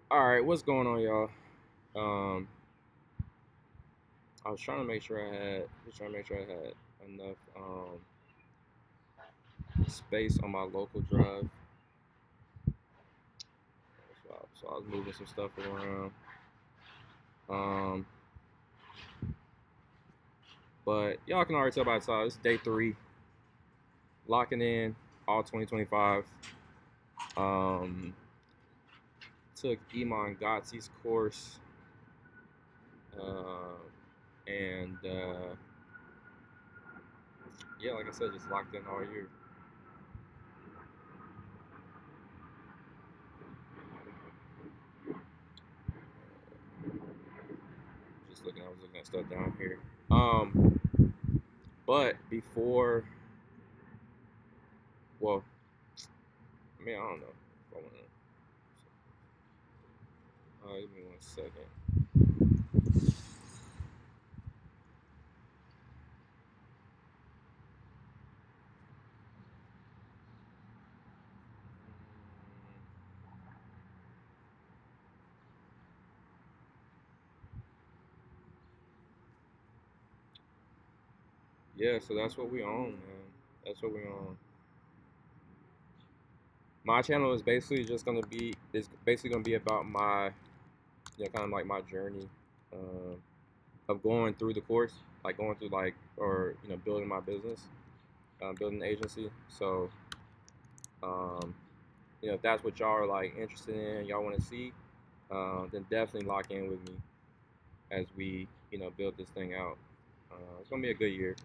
All right, what's going on, y'all? Um, I was trying to make sure I had enough space on my local drive. So I was moving some stuff around. Um, but y'all can already tell by the time it's day three, locking in all 2025. Um, took Iman Gotzi's course, and yeah, like I said, just locked in all year. I was looking at stuff down here. But before, well, I mean, I don't know. If I wanna, give me 1 second. Yeah, so that's what we own, man. That's what we own. My channel is basically just gonna be is basically gonna be about my kind of like my journey of going through the course, like going through like or building my business, building an agency. So um, if that's what y'all are like interested in, y'all want to see, then definitely lock in with me as we build this thing out. It's gonna be a good year.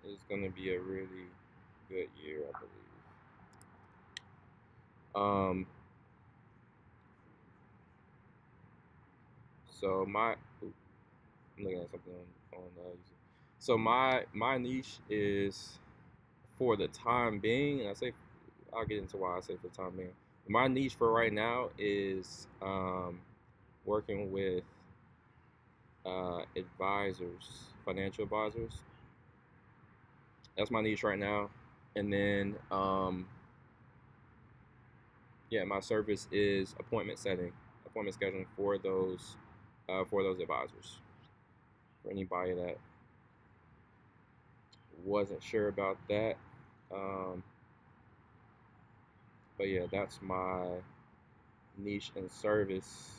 It's gonna be a really good year, I believe. Um, so ooh, I'm looking at something on YouTube. So my niche is for the time being, and I'll get into why I say for the time being. My niche for right now is working with advisors, financial advisors. That's my niche right now. And then yeah, my service is appointment setting, appointment scheduling for those advisors. For anybody that wasn't sure about that, um, but yeah, that's my niche and service.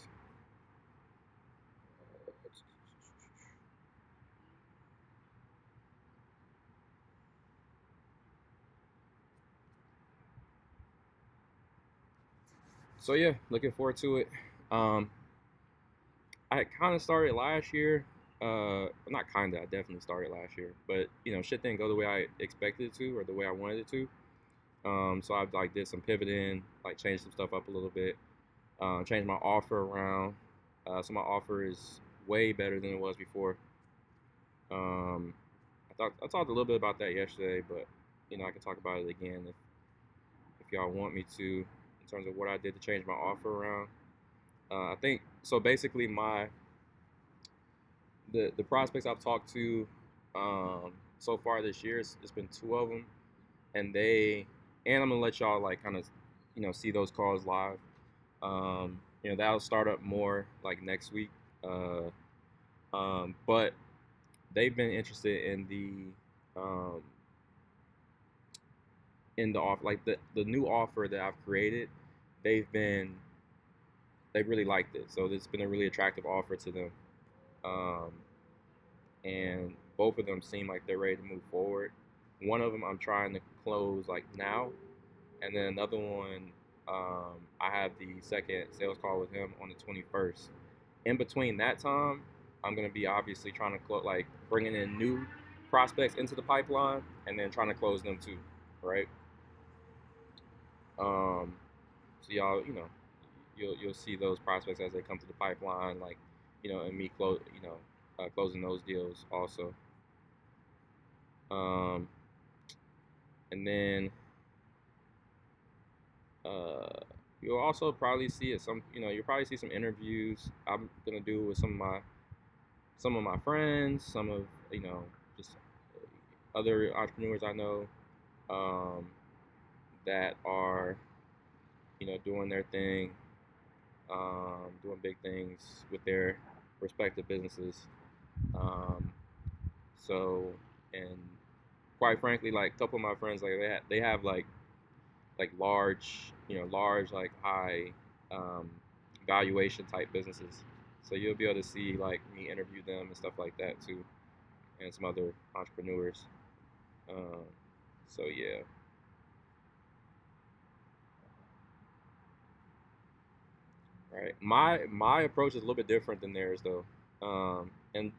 So yeah, looking forward to it. Um, I kind of started last year. Not kinda. I definitely started last year, but shit didn't go the way I expected it to, or the way I wanted it to. So I've like did some pivoting, like changed some stuff up a little bit, changed my offer around. So my offer is way better than it was before. Um, I talked a little bit about that yesterday, but I can talk about it again if y'all want me to, in terms of what I did to change my offer around. I think so. Basically, the prospects I've talked to so far this year, it's been two of them, and I'm gonna let y'all like kind of see those calls live. That'll start up more like next week. Uh, but they've been interested um, in the offer, like the new offer that I've created. They've been they really liked it, so it's been a really attractive offer to them. Um, and both of them seem like they're ready to move forward. One of them I'm trying to close like now, and then another one I have the second sales call with him on the 21st. In between that time, I'm gonna be obviously trying to close, like bringing in new prospects into the pipeline, and then trying to close them too, right? Um, so y'all, you'll see those prospects as they come to the pipeline, like and me closing those deals also. Um, and then uh, you'll also probably see it some you'll probably see some interviews I'm gonna do with some of my friends, some of just other entrepreneurs I know um, that are doing their thing. doing big things with their respective businesses. Um, so, and quite frankly, like a couple of my friends, like they have like large, large like high um, valuation type businesses. So you'll be able to see like me interview them and stuff like that too, and some other entrepreneurs. Um, so yeah, right. My approach is a little bit different than theirs though, and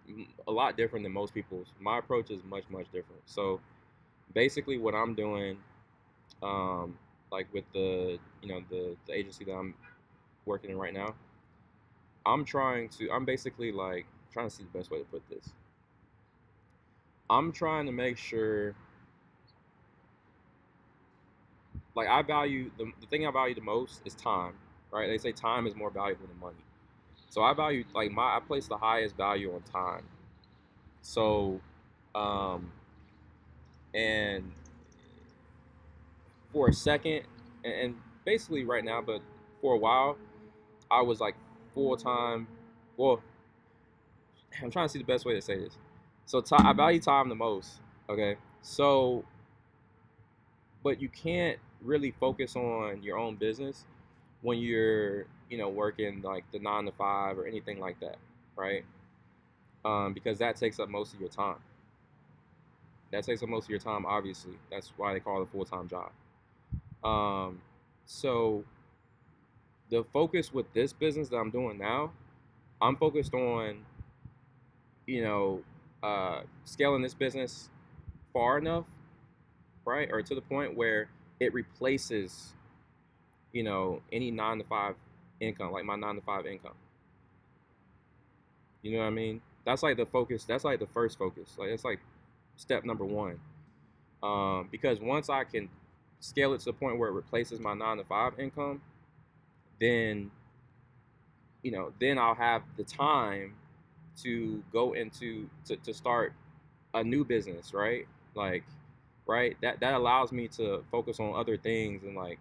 a lot different than most people's. My approach is much different. So basically, what I'm doing, um, like with the agency that I'm working in right now, I'm basically like trying to see the best way to put this. I'm trying to make sure, like the thing I value the most is time, right? They say time is more valuable than money. So I place the highest value on time. So, um, and for a second, and basically right now, but for a while, I was like full time. Well, I'm trying to see the best way to say this. So I value time the most. Okay, so but you can't really focus on your own business when you're working like the 9 to 5 or anything like that, right? Because that takes up most of your time. That takes up most of your time. Obviously, that's why they call it a full-time job. Um, so the focus with this business that I'm doing now, I'm focused on you know scaling this business far enough, right, or to the point where it replaces any 9 to 5 income, like my 9 to 5 income. You know what I mean? That's like the focus. That's like the first focus. Like it's like step number one. Because once I can scale it to the point where it replaces my 9 to 5 income, then then I'll have the time to go into to start a new business, right? Like, right? That allows me to focus on other things and like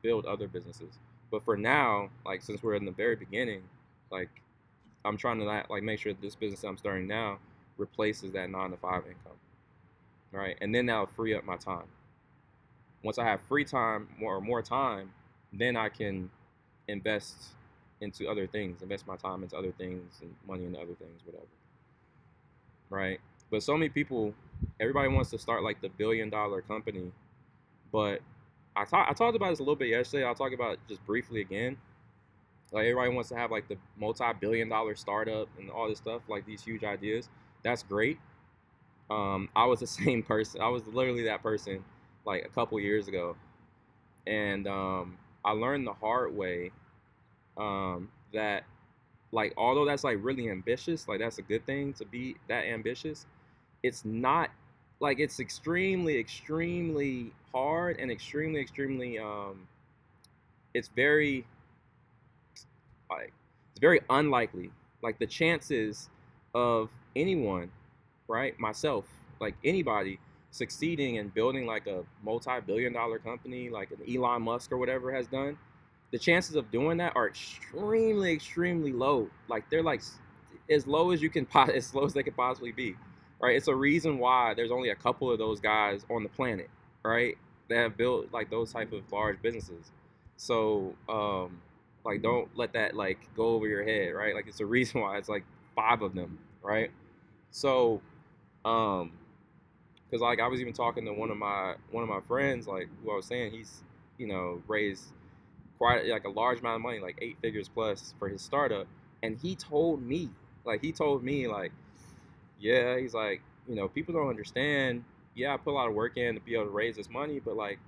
build other businesses. But for now, like since we're in the very beginning, like I'm trying to like make sure this business I'm starting now replaces that 9 to 5 income, right? And then that'll free up my time. Once I have free time, more time, then I can invest into other things, invest my time into other things and money into other things, whatever, right? But so many people, everybody wants to start like the $1 billion company, but I talked about this a little bit yesterday. I'll talk about it just briefly again. Like everybody wants to have like the multi-billion-dollar startup and all this stuff, like these huge ideas. That's great. I was the same person. I was literally that person like a couple years ago, and I learned the hard way that like although that's like really ambitious, like that's a good thing to be that ambitious. It's not like it's extremely hard and extremely it's very like it's very unlikely. Like the chances of anyone, right, myself, like anybody succeeding and building like a multi-billion-dollar company like an Elon Musk or whatever has done, the chances of doing that are extremely low. Like they're like as low as you can as low as they could possibly be, right? It's a reason why there's only a couple of those guys on the planet, right, that have built like those type of large businesses. So like don't let that like go over your head, right? Like it's a reason why it's like 5 of them, right? So um because like I was even talking to one of my friends, like who I was saying he's raised quite like a large amount of money, like 8 figures plus for his startup. And he told me like, yeah, he's like, people don't understand. Yeah, I put a lot of work in to be able to raise this money, but like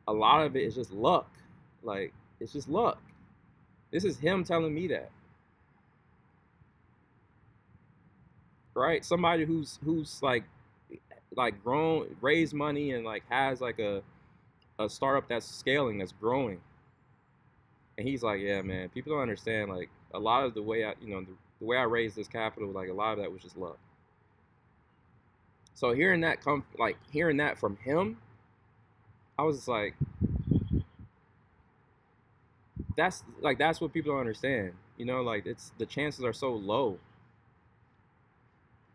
a lot of it is just luck. Like it's just luck. This is him telling me that, right? Somebody who's like grown, raised money and like has like a startup that's scaling, that's growing. And he's like, yeah, man, people don't understand. Like a lot of the way the way I raised this capital, like a lot of that was just luck. So hearing that from him, I was just like, that's what people don't understand. You know, like it's the chances are so low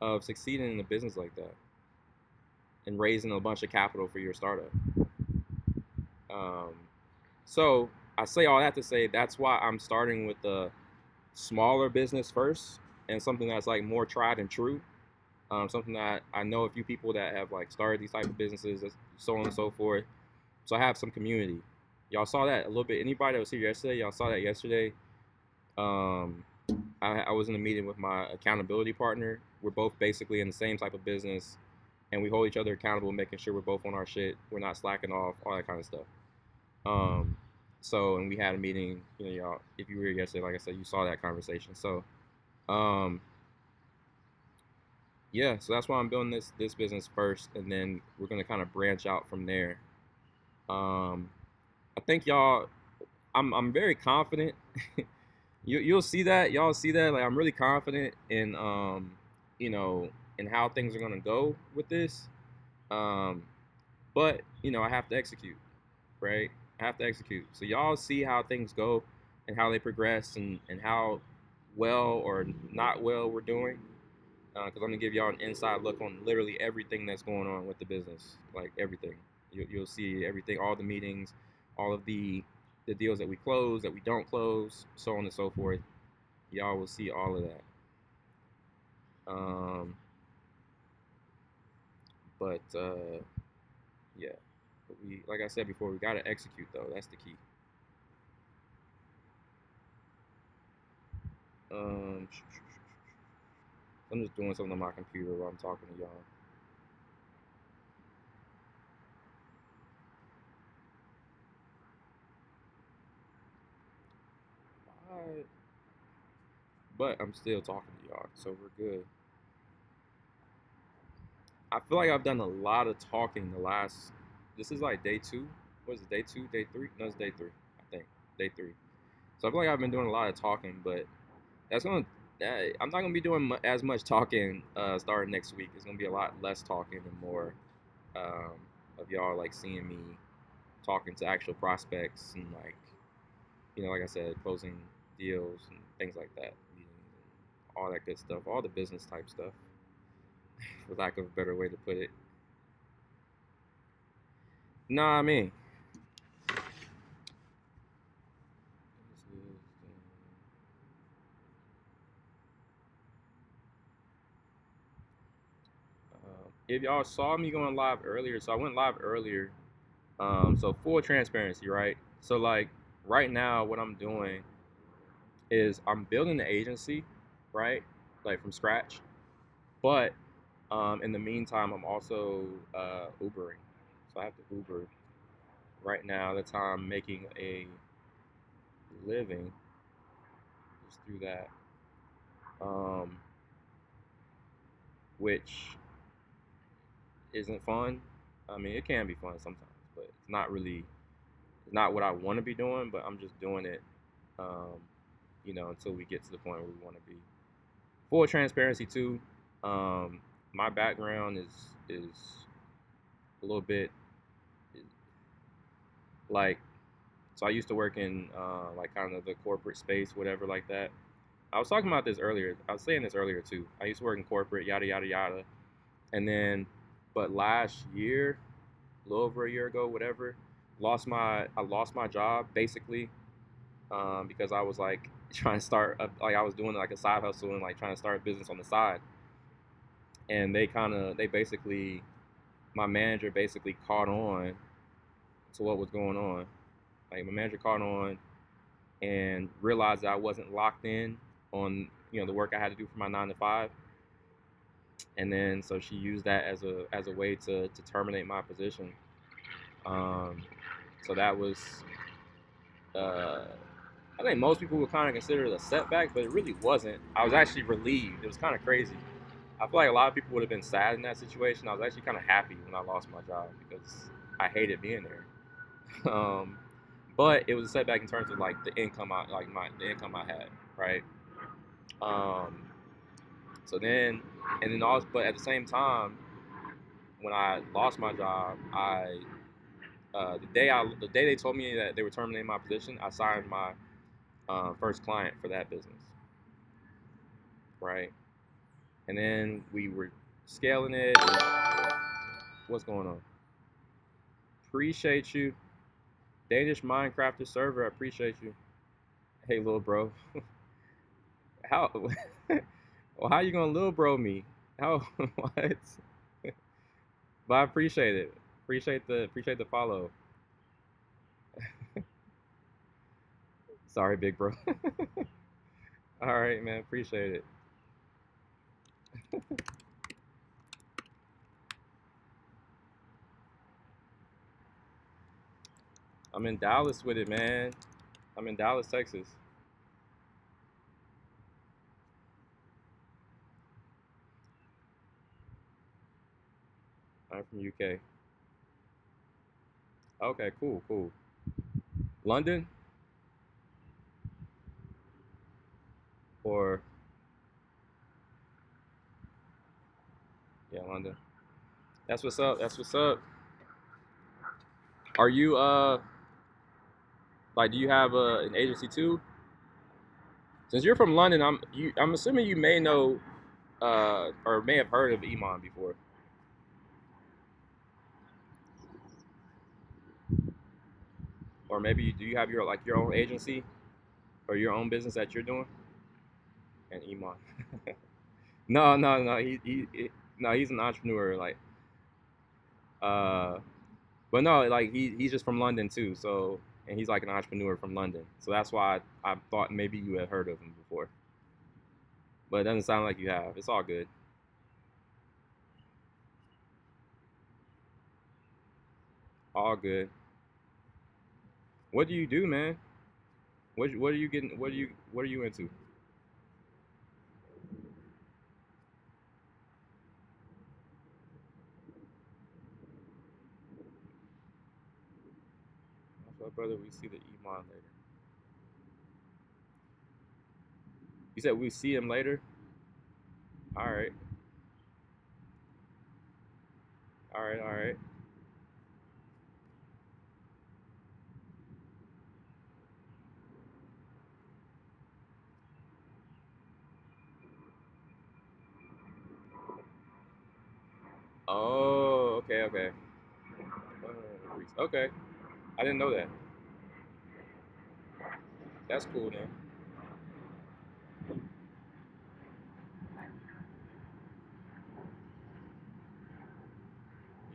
of succeeding in a business like that and raising a bunch of capital for your startup. Um, so I say all that to say that's why I'm starting with the smaller business first and something that's like more tried and true. Something that I know a few people that have like started these type of businesses, so on and so forth. So I have some community. Y'all saw that a little bit. Anybody that was here yesterday, y'all saw that yesterday. Um, I was in a meeting with my accountability partner. We're both basically in the same type of business, and we hold each other accountable, making sure we're both on our shit. We're not slacking off, all that kind of stuff. Um, so, and we had a meeting. You know, y'all, if you were here yesterday, like I said, you saw that conversation. So, um, yeah, so that's why I'm building this business first, and then we're gonna kind of branch out from there. Um, I think y'all, I'm very confident. You'll see that, y'all see that. Like I'm really confident in you know, in how things are gonna go with this. Um, but you know, I have to execute, right? I have to execute. So y'all see how things go and how they progress and how well or not well we're doing. Because I'm gonna give y'all an inside look on literally everything that's going on with the business, like everything. You'll see everything, all the meetings, all of the deals that we close, that we don't close, so on and so forth. Y'all will see all of that. Um, but yeah, but we like I said before, we gotta execute though. That's the key. Um, I'm just doing something on my computer while I'm talking to y'all. Alright. But I'm still talking to y'all, so we're good. I feel like I've done a lot of talking the last. This is like day two. What is it? Day two? Day three? No, it's day three. I think day three. So I feel like I've been doing a lot of talking, but that's gonna. I'm not gonna be doing as much talking starting next week. It's gonna be a lot less talking and more um, of y'all like seeing me talking to actual prospects and like like I said, closing deals and things like that, meetings and all that good stuff, all the business type stuff, for lack of a better way to put it. Nah, I mean, if y'all saw me going live earlier, so I went live earlier. So full transparency, right? So like right now, what I'm doing is I'm building the agency, right? Like from scratch. But in the meantime, I'm also Ubering. So I have to Uber right now. That's how I'm making a living, just through that. Um, which isn't fun. I mean, it can be fun sometimes, but it's not what I want to be doing. But I'm just doing it, um, until we get to the point where we want to be. Full transparency too. Um, my background is a little bit like so. I used to work in like kind of the corporate space, whatever like that. I was talking about this earlier. I was saying this earlier too. I used to work in corporate, yada yada yada, and then, but last year, a little over a year ago, whatever, I lost my job basically because I was like trying to start like I was doing like a side hustle and like trying to start a business on the side, and they basically my manager basically caught on to what was going on. Like my manager caught on and realized that I wasn't locked in on the work I had to do for my 9 to 5, and then so she used that as a way to terminate my position. Um, so that was uh, I think most people would kind of consider it a setback, but it really wasn't. I was actually relieved. It was kind of crazy. I feel like a lot of people would have been sad in that situation. I was actually kind of happy when I lost my job because I hated being there. Um, but it was a setback in terms of like the income the income I had, right? Um, so then and then also, but at the same time, when I lost my job, the day they told me that they were terminating my position, I signed my first client for that business, right? And then we were scaling it. What's going on? Appreciate you. Danish Minecrafter server, I appreciate you. Hey, little bro. How? Well, how you gonna little bro me? How? What? But I appreciate it. Appreciate the follow. Sorry, big bro. All right, man. Appreciate it. I'm in Dallas with it, man. I'm in Dallas, Texas. I'm from UK. Okay, cool, cool. London or yeah, London. That's what's up. That's what's up. Are you like do you have an agency too? Since you're from London, I'm assuming you may know or may have heard of Iman before. Or maybe do you have your like your own agency or your own business that you're doing? And Iman. No, no, no. No, he's an entrepreneur. Like, uh, but no, like he's just from London too. So, and he's like an entrepreneur from London. So that's why I thought maybe you had heard of him before. But it doesn't sound like you have. It's all good. All good. What do you do, man? What are you getting? What are you into? That's my brother. We see the Iman later. You said we see him later. All right. All right. All right. Oh, okay, okay. Okay. I didn't know that. That's cool, man.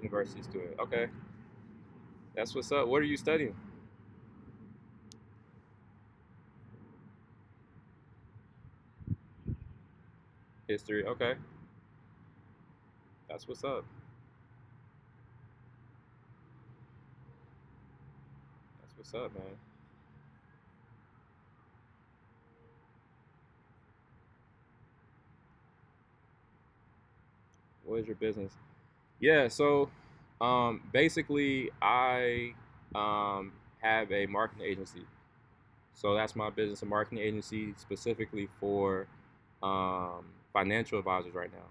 University student. Okay. That's what's up. What are you studying? History. Okay. That's what's up. That's what's up, man. What is your business? Yeah, so basically I have a marketing agency. So that's my business, a marketing agency specifically for financial advisors right now.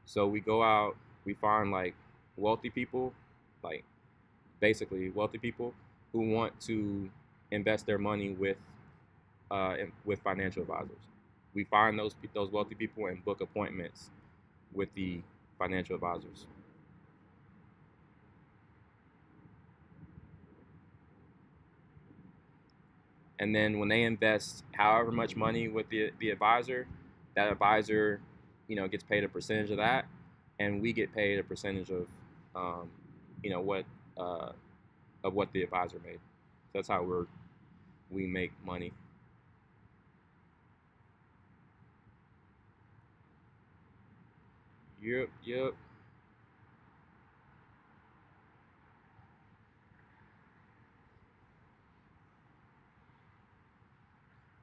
So we go out, we find like wealthy people, like basically wealthy people who want to invest their money with financial advisors. We find those wealthy people and book appointments with the financial advisors. And then when they invest however much money with the advisor, that advisor, gets paid a percentage of that, and we get paid a percentage um, you know, what uh, of what the advisor made. That's how we make money. Yep, yep.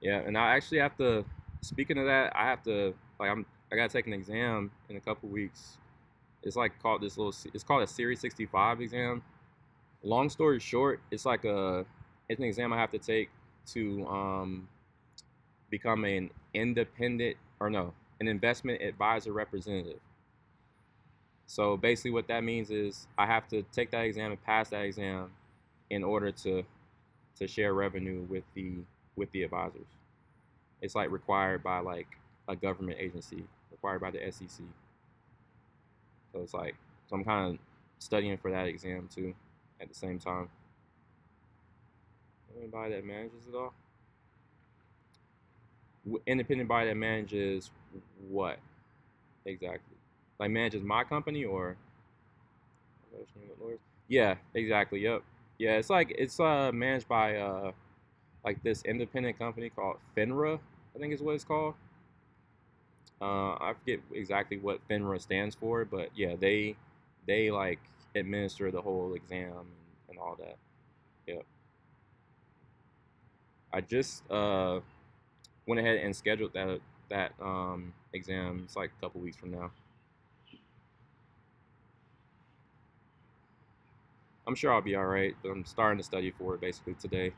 Yeah, and I actually have to. Speaking of that, I have to like I gotta take an exam in a couple weeks. It's like called this little. It's called a Series 65 exam. Long story short, it's an exam I have to take to become an independent or no, an investment advisor representative. So basically, what that means is I have to take that exam and pass that exam in order to share revenue with the advisors. It's like required by like a government agency, required by the SEC. So it's like, so I'm kind of studying for that exam too at the same time. Anybody that manages it all? Independent body that manages what exactly? Like manages my company or? Yeah, exactly. Yep. Yeah, it's managed by like this independent company called FINRA, I think is what it's called. I forget exactly what FINRA stands for, but yeah, they like administer the whole exam and all that. Yep. I just went ahead and scheduled that exam. It's like a couple weeks from now. I'm sure I'll be all right, but I'm starting to study for it basically today.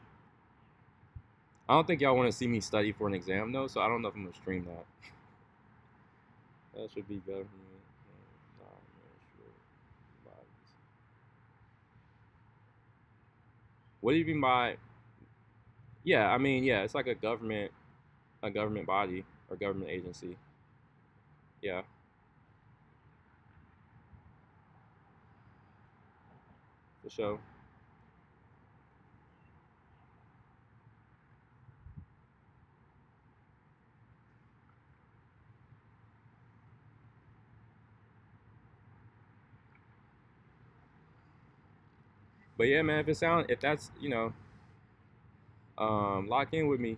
I don't think y'all want to see me study for an exam though, so I don't know if I'm gonna stream that. That should be government non-administrative bodies. What do you mean by? Yeah, I mean, yeah, it's like a government body or government agency. Yeah, for sure. But yeah, man, if that's lock in with me.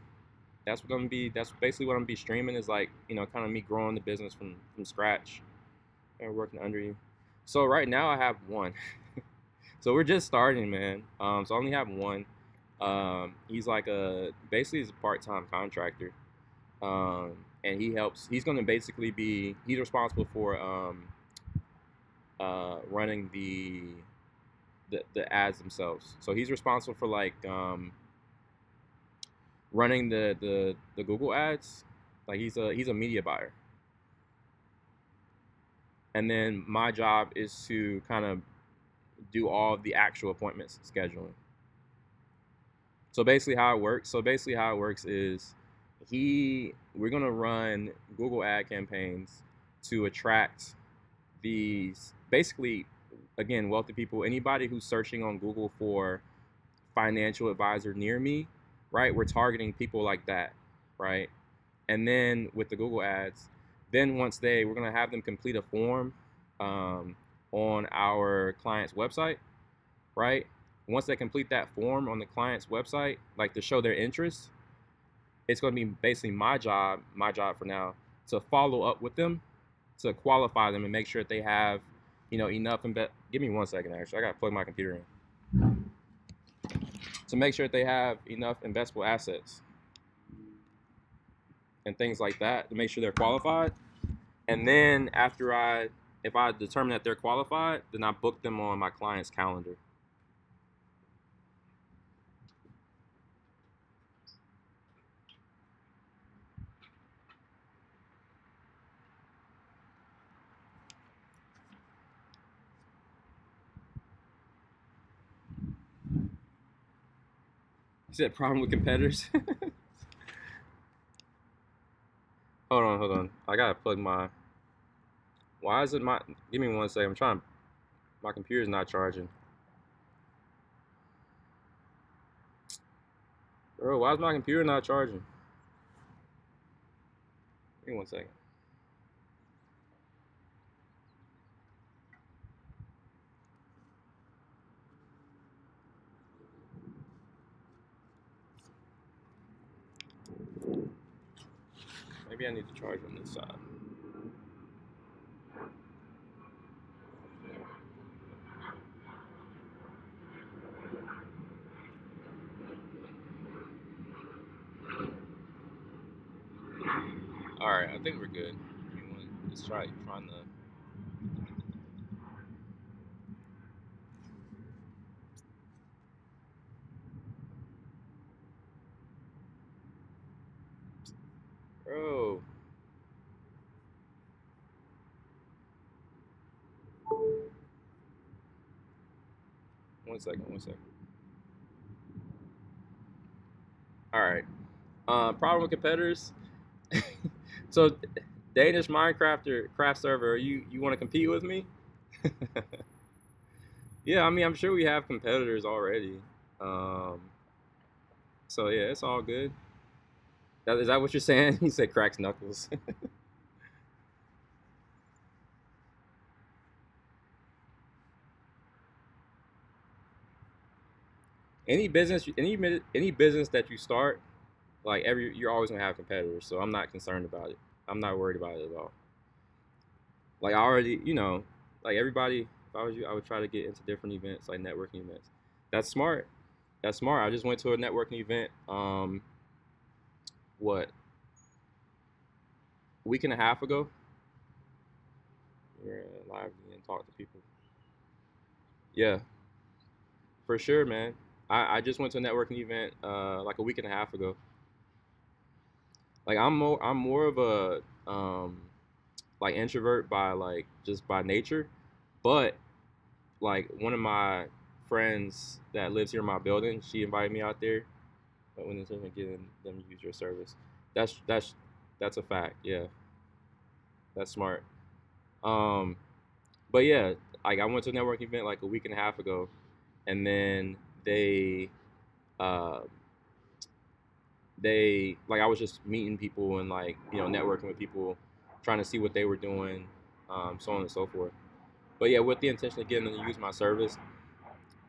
That's basically what I'm gonna be streaming is like kind of me growing the business from scratch and working under you. So right now I have one. So we're just starting, man. So I only have one. He's like a basically he's a part-time contractor. And he's gonna basically be he's responsible for running the ads themselves. So he's responsible for like running the Google ads. Like he's a media buyer. And then my job is to kind of do all of the actual appointments scheduling. So basically how it works is we're gonna run Google ad campaigns to attract these basically again wealthy people, anybody who's searching on Google for financial advisor near me, right? We're targeting people like that, right? And then with the Google ads, then we're gonna have them complete a form um, on our client's website, right? Once they complete that form on the client's website, like to show their interest, it's gonna be basically my job for now, to follow up with them, to qualify them and make sure that they have, enough. Give me 1 second, actually. I gotta plug my computer in. To make sure that they have enough investable assets and things like that to make sure they're qualified. And then if I determine that they're qualified, then I book them on my client's calendar. You said problem with competitors? Hold on. I gotta plug my. Why is it my? Give me 1 second. I'm trying. My computer's not charging. Bro, why is my computer not charging? Give me 1 second. Maybe I need to charge on this side. All right, I think we're good. Let's trying to. Bro, 1 second. All right. Problem with competitors. So, Danish Minecraft or craft server, you want to compete with me? Yeah, I mean, I'm sure we have competitors already. Um, so yeah, it's all good. Is that what you're saying? You said cracks knuckles. Any business that you start, like you're always gonna have competitors. So I'm not concerned about it. I'm not worried about it at all. Like I already, like everybody. If I was you, I would try to get into different events, like networking events. That's smart. That's smart. I just went to a networking event. What, a week and a half ago? We're live and talk to people. Yeah, for sure, man. I just went to a networking event like a week and a half ago. Like I'm more of a like introvert by like just by nature, but like one of my friends that lives here in my building, she invited me out there when it's getting them to use your service. That's a fact. Yeah, that's smart. Um, but yeah, like I went to a networking event like a week and a half ago, and then uh, they like I was just meeting people and like networking with people, trying to see what they were doing, so on and so forth. But yeah, with the intention of getting them to use my service,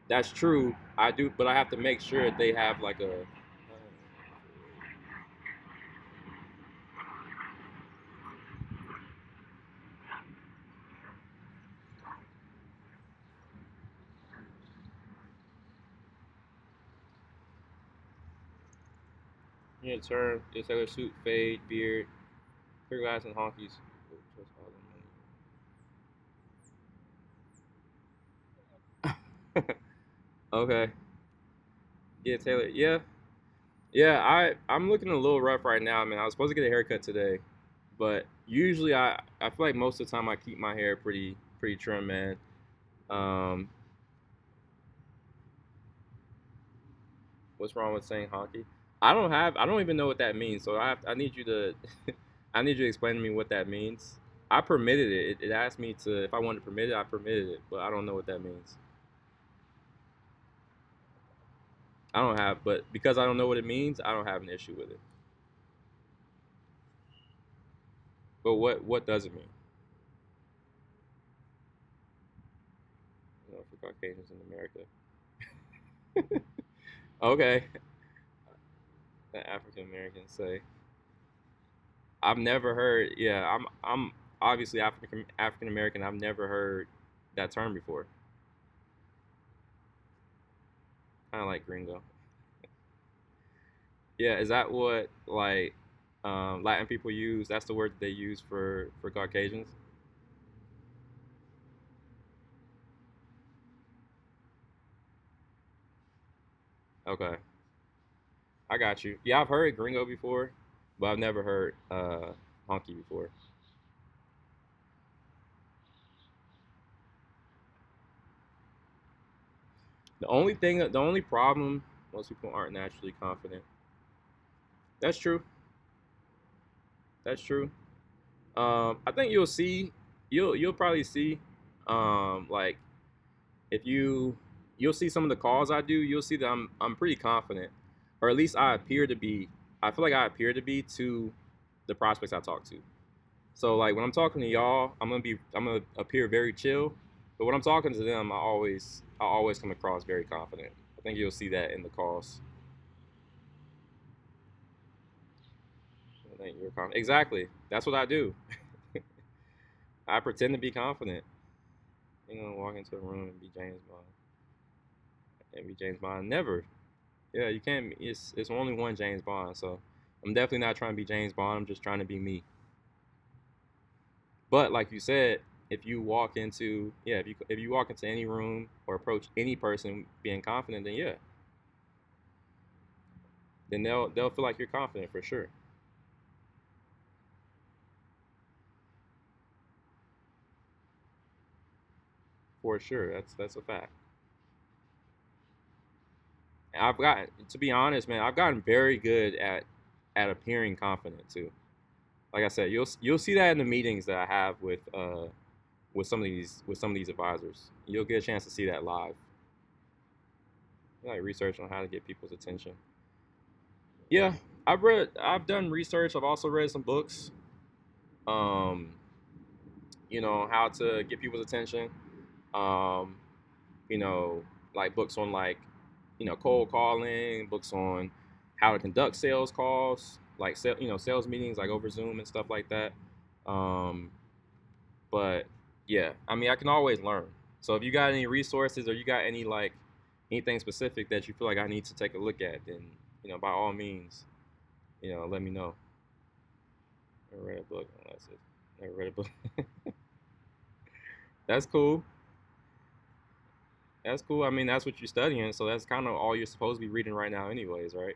that's true. I do, but I have to make sure that they have like a term, it's either suit, fade, beard, clear glass, and honkies. Okay. Yeah, Taylor. Yeah, yeah. I'm looking a little rough right now, man. I was supposed to get a haircut today, but usually I feel like most of the time I keep my hair pretty trim, man. Um, what's wrong with saying honky? I don't even know what that means. So I need you to I need you to explain to me what that means. I permitted it. It asked me to if I wanted to permit it. I permitted it, but I don't know what that means. I don't have, but because I don't know what it means, I don't have an issue with it. But what does it mean? For Caucasians in America. Okay, the African Americans say. I've never heard. Yeah, I'm obviously African American. I've never heard that term before. Kind of like gringo. Yeah, is that what like Latin people use? That's the word that they use for Caucasians. Okay, I got you. Yeah, I've heard gringo before, but I've never heard honky before. The only problem, most people aren't naturally confident. That's true. That's true. I think you'll probably see, like if you'll see some of the calls I do, you'll see that I'm pretty confident, or at least I appear to be. I feel like I appear to be to the prospects I talk to. So like when I'm talking to y'all, I'm gonna appear very chill, but when I'm talking to them, I always come across very confident. I think you'll see that in the calls. I think you're confident. Exactly. That's what I do. I pretend to be confident. You know, walk into a room and be James Bond. And be James Bond. Never. Yeah, you can't. It's only one James Bond. So I'm definitely not trying to be James Bond. I'm just trying to be me. But like you said, if you walk into any room or approach any person being confident, then yeah, then they'll feel like you're confident for sure. For sure. That's a fact. And I've gotten to be honest, man. I've gotten very good at at appearing confident too. Like I said, you'll see that in the meetings that I have with some of these advisors. You'll get a chance to see that live. Like research on how to get people's attention. Yeah, I've done research. I've also read some books. Um, how to get people's attention. Um, you know, like books on like, cold calling, books on how to conduct sales calls, like sales meetings like over Zoom and stuff like that. Um, but yeah, I mean, I can always learn. So if you got any resources or you got any like anything specific that you feel like I need to take a look at, then by all means, let me know. Never read a book. Oh, that's it. Never read a book. That's cool. That's cool. I mean, that's what you're studying, so that's kind of all you're supposed to be reading right now, anyways, right?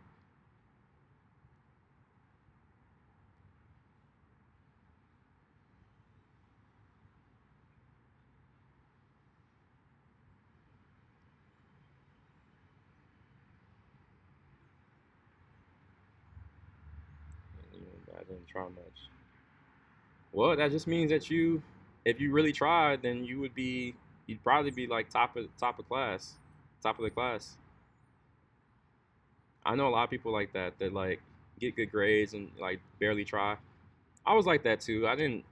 I didn't try much. Well, that just means that if you really tried, then you'd probably be like top of class, top of the class. I know a lot of people like that like get good grades and like barely try. I was like that too. I didn't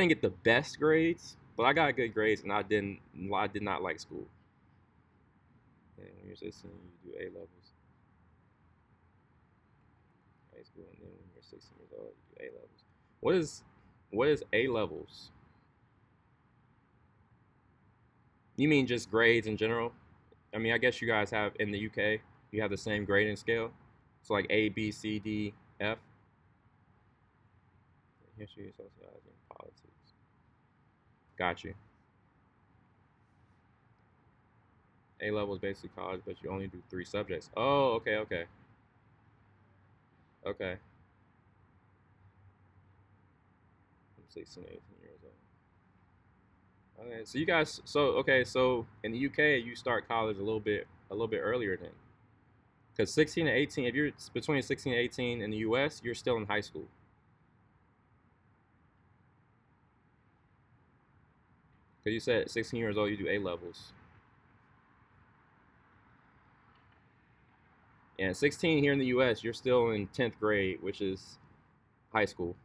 get the best grades, but I got good grades and I did not like school. And when you're 16, you do A levels, high school, and then when you're 16 years old, you do A levels. What is what is A levels? You mean just grades in general? I mean, I guess you guys have in the UK, you have the same grading scale. So like A, B, C, D, F. History, sociology, politics. Got you. A level is basically college, but you only do three subjects. Oh, okay, okay, okay. I'm 16, 18 years old. Okay, so you guys, so in the UK, you start college a little bit earlier then, because 16 to 18, if you're between 16 and 18 in the US, you're still in high school. Because you said 16 years old, you do A levels. And 16 here in the US, you're still in 10th grade, which is high school.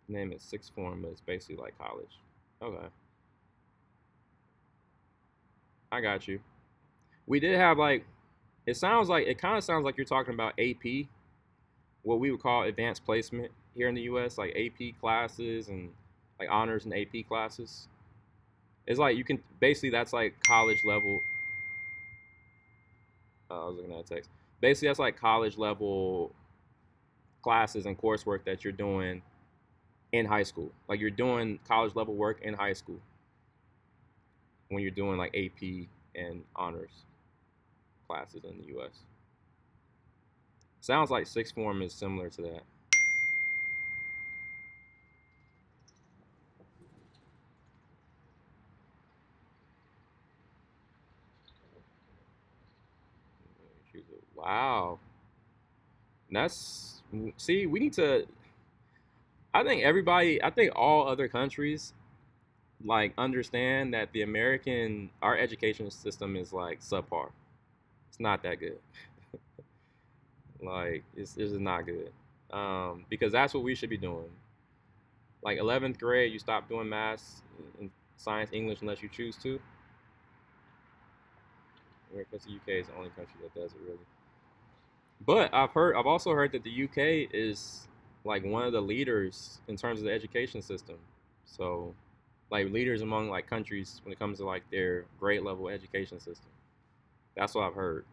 Name is sixth form, but it's basically like college. Okay, I got you. We did have like it kind of sounds like you're talking about AP, what we would call advanced placement here in the US, like AP classes and like honors and AP classes. It's like you can basically that's like college level. I was looking at a text. Basically, that's like college level classes and coursework that you're doing in high school. Like you're doing college level work in high school when you're doing like AP and honors classes in the US. Sounds like sixth form is similar to that. Wow. That's see, we need to I think all other countries like understand that our education system is like subpar. It's not that good. Like it's just not good. Because that's what we should be doing. Like 11th grade, you stop doing math and science, English unless you choose to. Because the UK is the only country that does it really. But I've also heard that the UK is like one of the leaders in terms of the education system. So, like leaders among like countries when it comes to like their grade level education system. That's what I've heard.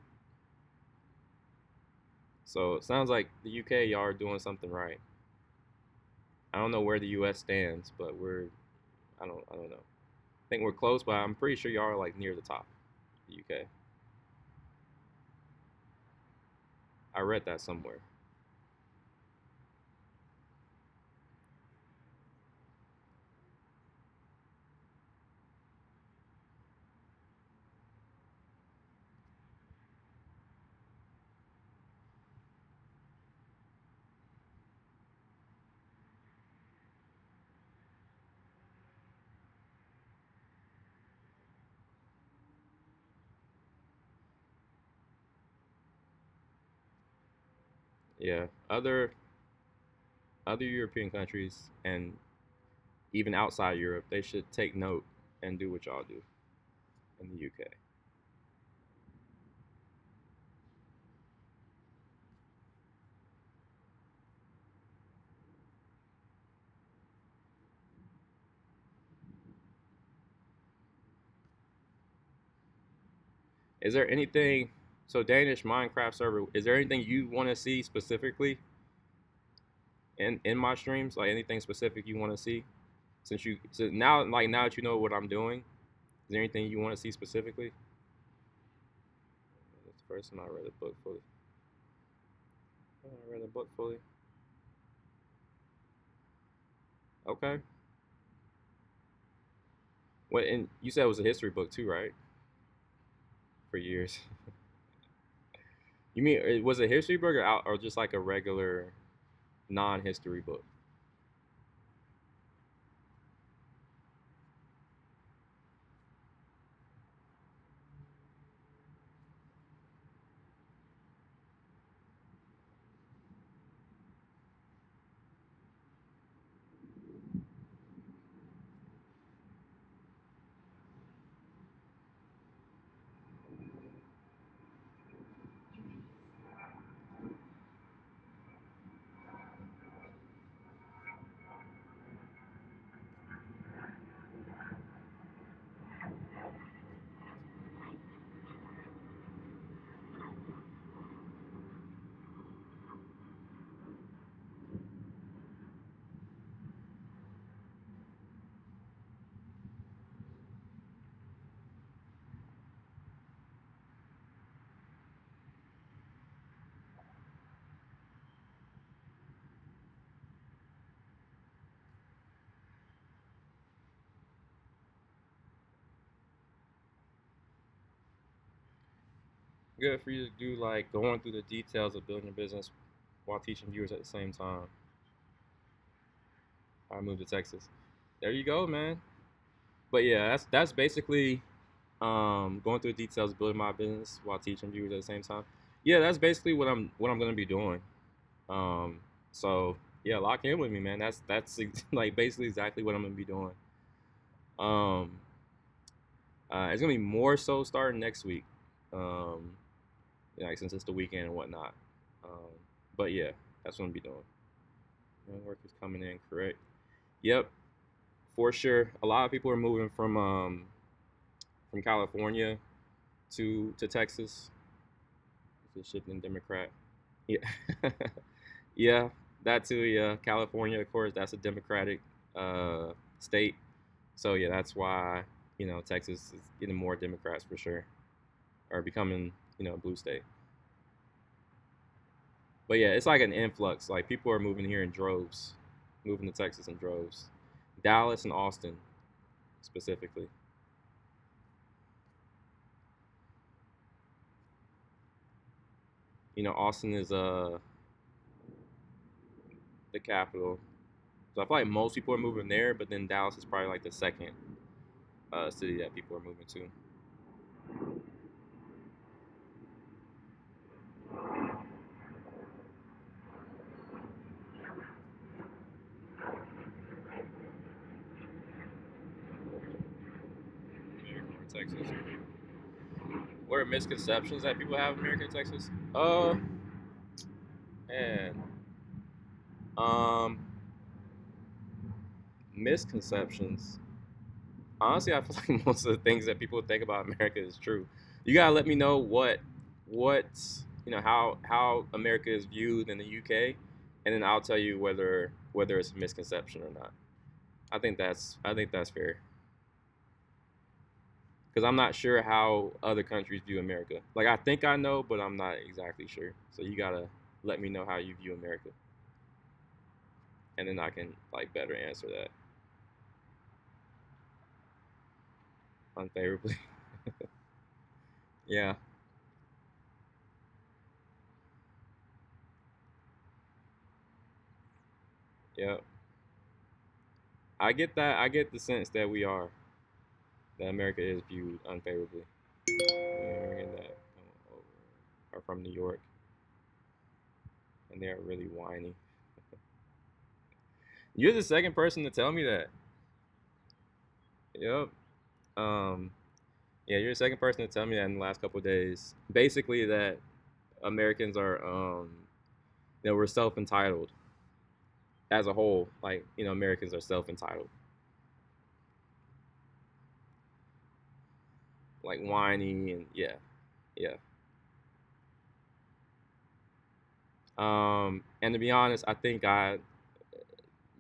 So it sounds like the UK y'all are doing something right. I don't know where the US stands, but I don't know. I think we're close, but I'm pretty sure y'all are like near the top. The UK. I read that somewhere. Yeah, other European countries and even outside Europe, they should take note and do what y'all do in the UK. Is there anything? So Danish Minecraft server. Is there anything you want to see specifically in my streams? Like anything specific you want to see? Now that you know what I'm doing, is there anything you want to see specifically? That's the first time I read a book fully. I read a book fully. Okay. What? And you said it was a history book too, right? For years. You mean was it a history book or just like a regular non-history book? Good for you to do like going through the details of building a business while teaching viewers at the same time. I moved to Texas. There you go, man. But yeah, that's basically going through the details of building my business while teaching viewers at the same time. Yeah, that's basically what I'm gonna be doing. Um, so yeah, lock in with me, man. That's like basically exactly what I'm gonna be doing. Um, it's gonna be more so starting next week. Um, like since it's the weekend and whatnot. Um, but yeah, that's what I'm gonna be doing. Work is coming in, correct? Yep, for sure. A lot of people are moving from California to Texas. It's a shifting Democrat. Yeah, yeah, that too. Yeah, California, of course, that's a Democratic state. So yeah, that's why Texas is getting more Democrats for sure, or becoming a blue state. But yeah, it's like an influx. Like people are moving here in droves, moving to Texas in droves. Dallas and Austin specifically. Austin is the capital. So I feel like most people are moving there, but then Dallas is probably like the second city that people are moving to. America or Texas. What are misconceptions that people have of America and Texas? Man, um, misconceptions. Honestly, I feel like most of the things that people think about America is true. You gotta let me know what how America is viewed in the UK, and then I'll tell you whether it's a misconception or not. I think that's fair because I'm not sure how other countries view America. Like I think I know, but I'm not exactly sure. So you gotta let me know how you view America, and then I can like better answer that unfavorably. Yeah, yeah. I get that. I get the sense that we are that America is viewed unfavorably. Yeah, we're getting that are from New York. and they're really whiny. You're the second person to tell me that. Yep. Um, yeah, you're the second person to tell me that in the last couple of days. Basically, that Americans are, we're self entitled as a whole. Like, Americans are self entitled, like whiny and yeah, yeah. And to be honest, I think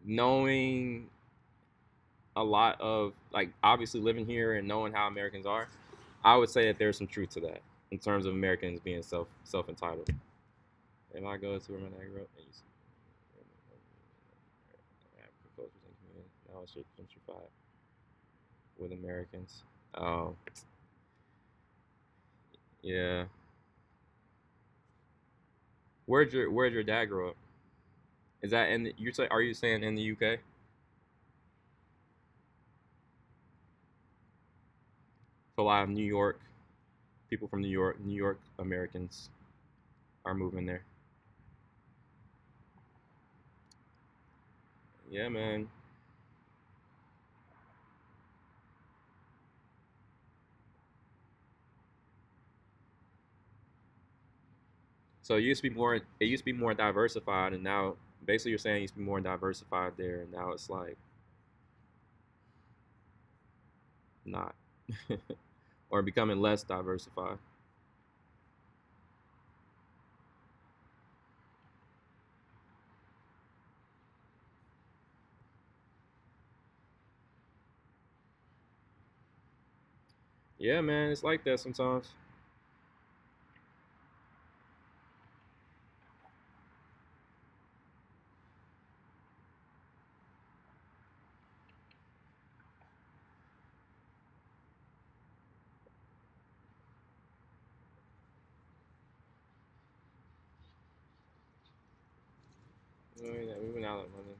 knowing a lot of like obviously living here and knowing how Americans are, I would say that there's some truth to that in terms of Americans being self entitled. If I go to where my dad grew up, and you see African cultures and community, now it's just gentrified with Americans. Oh, yeah. Where'd your dad grow up? Is that in you say? Are you saying in the UK? So a lot of New York people from New York Americans are moving there. Yeah, man. So it used to be more diversified, and now basically you're saying it used to be more diversified there, and now it's like not, or becoming less diversified. Yeah, man, it's like that sometimes. I mean, yeah, we went out of London,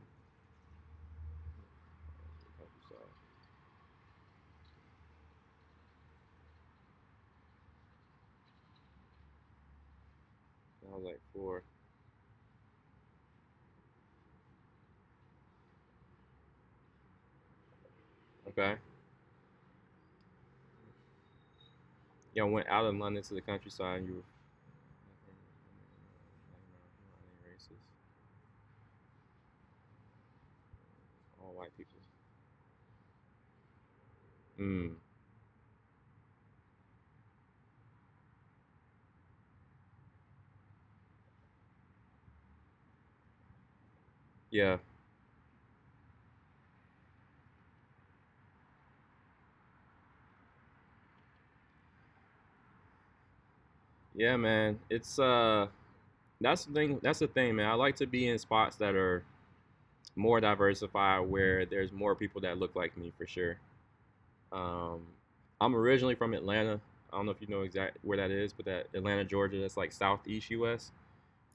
countryside. I was like 4. Okay. Yeah, I went out of London to the countryside, and you were racist, all white people. Mm. Yeah. Yeah, man. It's that's the thing, man. I like to be in spots that are more diversified where there's more people that look like me for sure. Um, I'm originally from Atlanta. I don't know if you know exactly where that is, but that Atlanta, Georgia, that's like southeast US.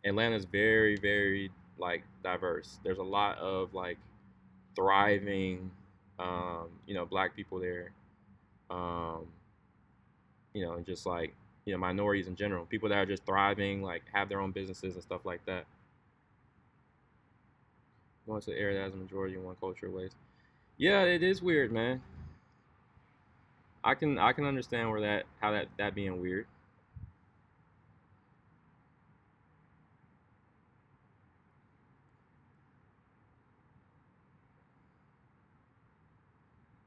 Atlanta's very, very like diverse. There's a lot of like thriving, black people there. Um, and just like minorities in general, people that are just thriving, like have their own businesses and stuff like that. Going to the area that has a majority in one culture ways. Yeah, it is weird, man. I can understand where that how that being weird.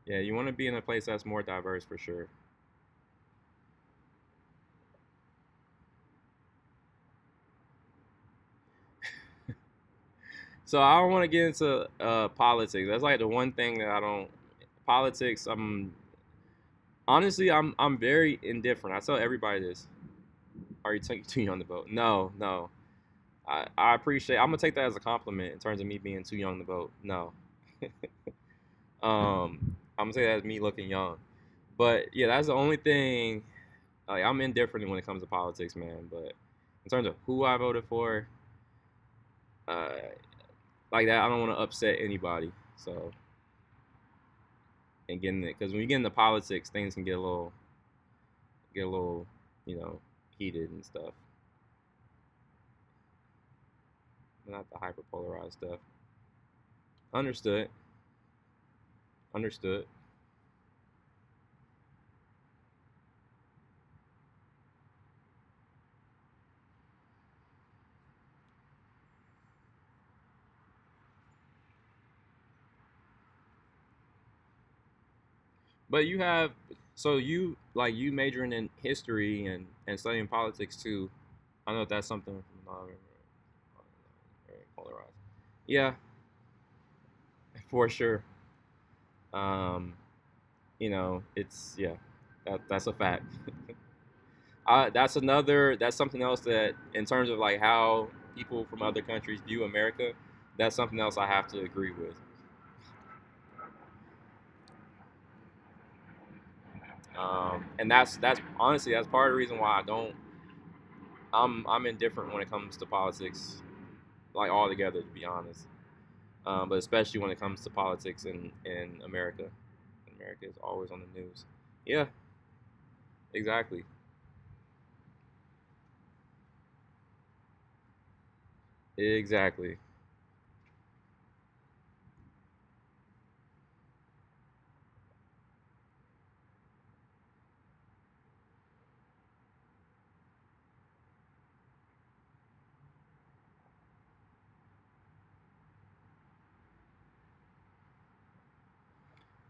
Yeah, you want to be in a place that's more diverse for sure. So I don't want to get into politics. That's like the one thing that I don't. Politics. I'm very indifferent. I tell everybody this. Are you too young to vote? No, no. I appreciate. I'm gonna take that as a compliment in terms of me being too young to vote. No. I'm gonna say that as me looking young. But yeah, that's the only thing. Like I'm indifferent when it comes to politics, man. But in terms of who I voted for, uh, like that, I don't want to upset anybody. So and getting it because when you get into politics, things can get a little, you know, heated and stuff. not the hyperpolarized stuff. Understood. Understood. But you have, so you like you majoring in history and studying politics too. I know that's something very polarized. Yeah, for sure. Um, it's yeah, that's a fact. That's something else that in terms of like how people from other countries view America, that's something else I have to agree with. And that's honestly that's part of the reason why I don't. I'm indifferent when it comes to politics, like altogether, to be honest. But especially when it comes to politics in America. America is always on the news. Yeah, exactly. Exactly.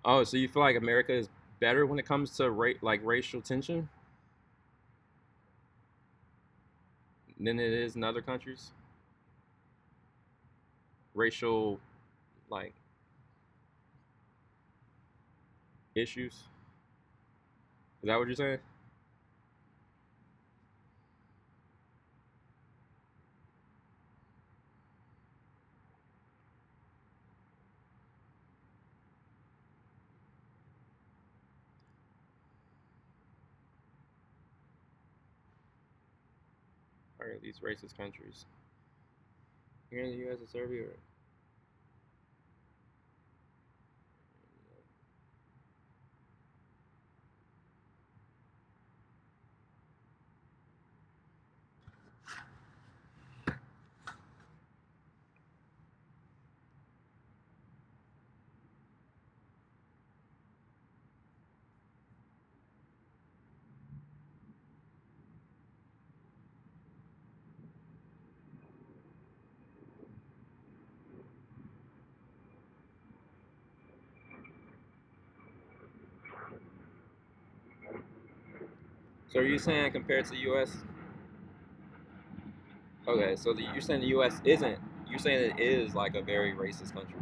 Oh, so you feel like America is better when it comes to like racial tension than it is in other countries? Racial like issues? Is that what you're saying? Or at least racist countries? Here in the U.S. and Serbia. So are you saying compared to the U.S.? Okay, so you're saying the U.S. isn't. You're saying it is like a very racist country.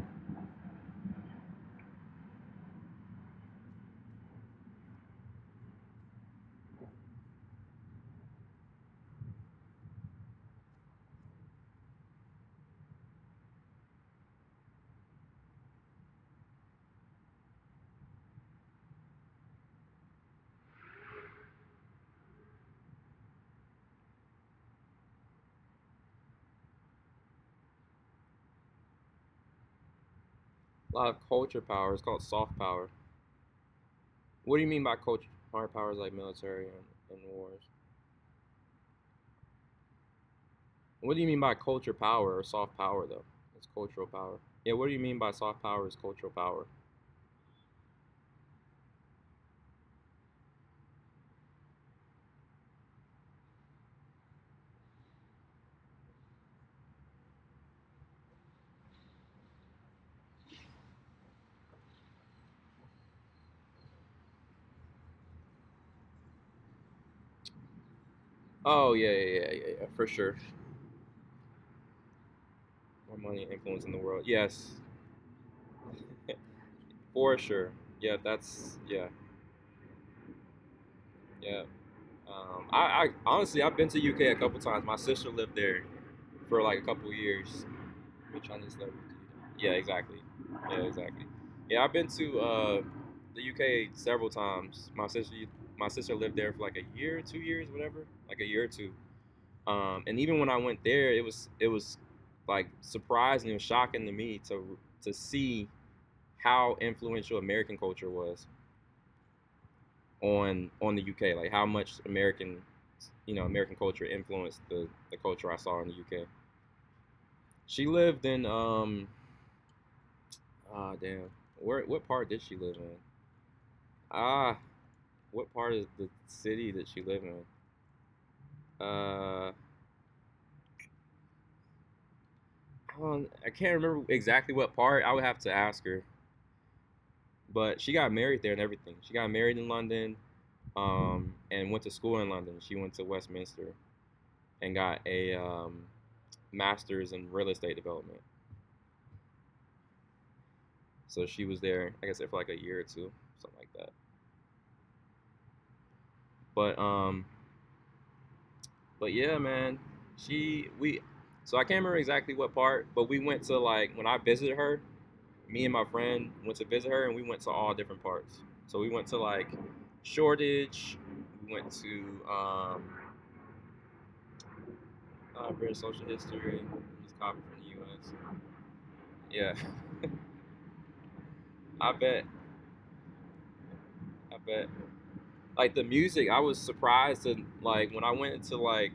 A lot of culture power. It's called soft power. What do you mean by culture? Hard powers like military and wars. What do you mean by culture power or soft power though? It's cultural power. Yeah, what do you mean by soft power is cultural power? Oh yeah, for sure. More money and influence in the world. Yes, for sure. Yeah, that's yeah, yeah. I honestly I've been to UK a couple times. My sister lived there for like a couple years. With Chinese celebrity. Yeah, exactly. Yeah, exactly. Yeah, I've been to the UK several times. My sister lived there for like a year, 2 years, whatever, like a year or two. And even when I went there, it was like surprising and shocking to me to see how influential American culture was on the UK. Like how much American culture influenced the culture I saw in the UK. She lived in damn. What part did she live in? Ah, what part of the city did she live in? Uh, I can't remember exactly what part. I would have to ask her. But she got married there and everything. She got married in London, and went to school in London. She went to Westminster and got a master's in real estate development. So she was there, like I said, for like a year or two, something like that. But but yeah, man, she we so I can't remember exactly what part, but we went to like when I visited her, me and my friend went to visit her, and we went to all different parts. So we went to like Shoreditch, we went to British social history, just copied from the U.S. Yeah, I bet, I bet. Like the music, I was surprised to like when I went into like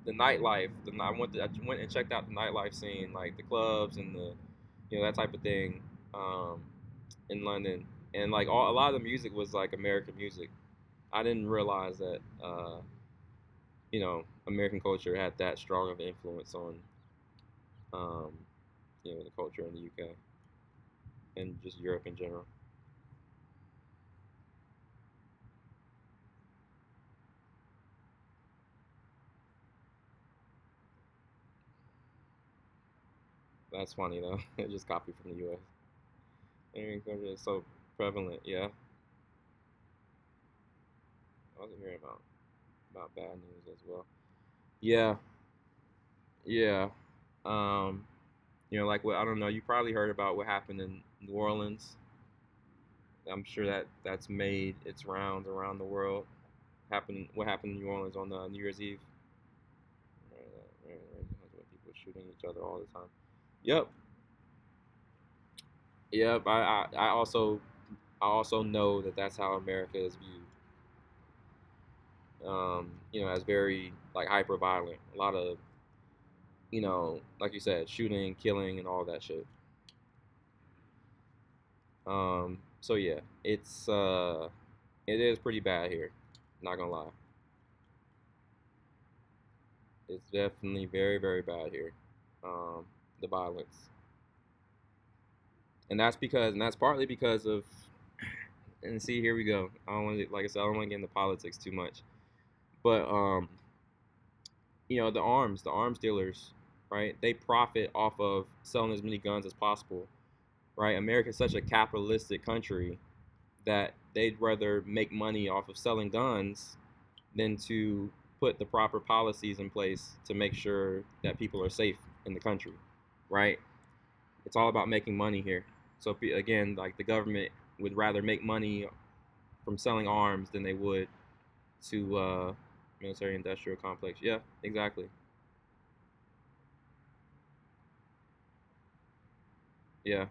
the nightlife. I went and checked out the nightlife scene, like the clubs and the that type of thing, um, in London, and like a lot of the music was like American music. I didn't realize that American culture had that strong of an influence on um, the culture in the UK and just Europe in general. That's funny though. It just copied from the U.S. American culture is so prevalent. Yeah, I wasn't hearing about bad news as well. Yeah, yeah. Um, like what I don't know. You probably heard about what happened in New Orleans. I'm sure that's made its rounds around the world. What happened in New Orleans on New Year's Eve? Where people shooting each other all the time. Yep, yep. I also know that that's how America is viewed. As very like hyper violent. A lot of like you said, shooting, killing, and all that shit. So yeah, it is pretty bad here. Not gonna lie, it's definitely very very bad here. Um, the violence, and that's partly because of. And see, here we go. I don't want to, like I said, I don't want to get into politics too much, but the arms dealers, right? They profit off of selling as many guns as possible, right? America's such a capitalistic country that they'd rather make money off of selling guns than to put the proper policies in place to make sure that people are safe in the country, right? It's all about making money here. So again, like the government would rather make money from selling arms than they would to military industrial complex. Yeah, exactly. Yeah,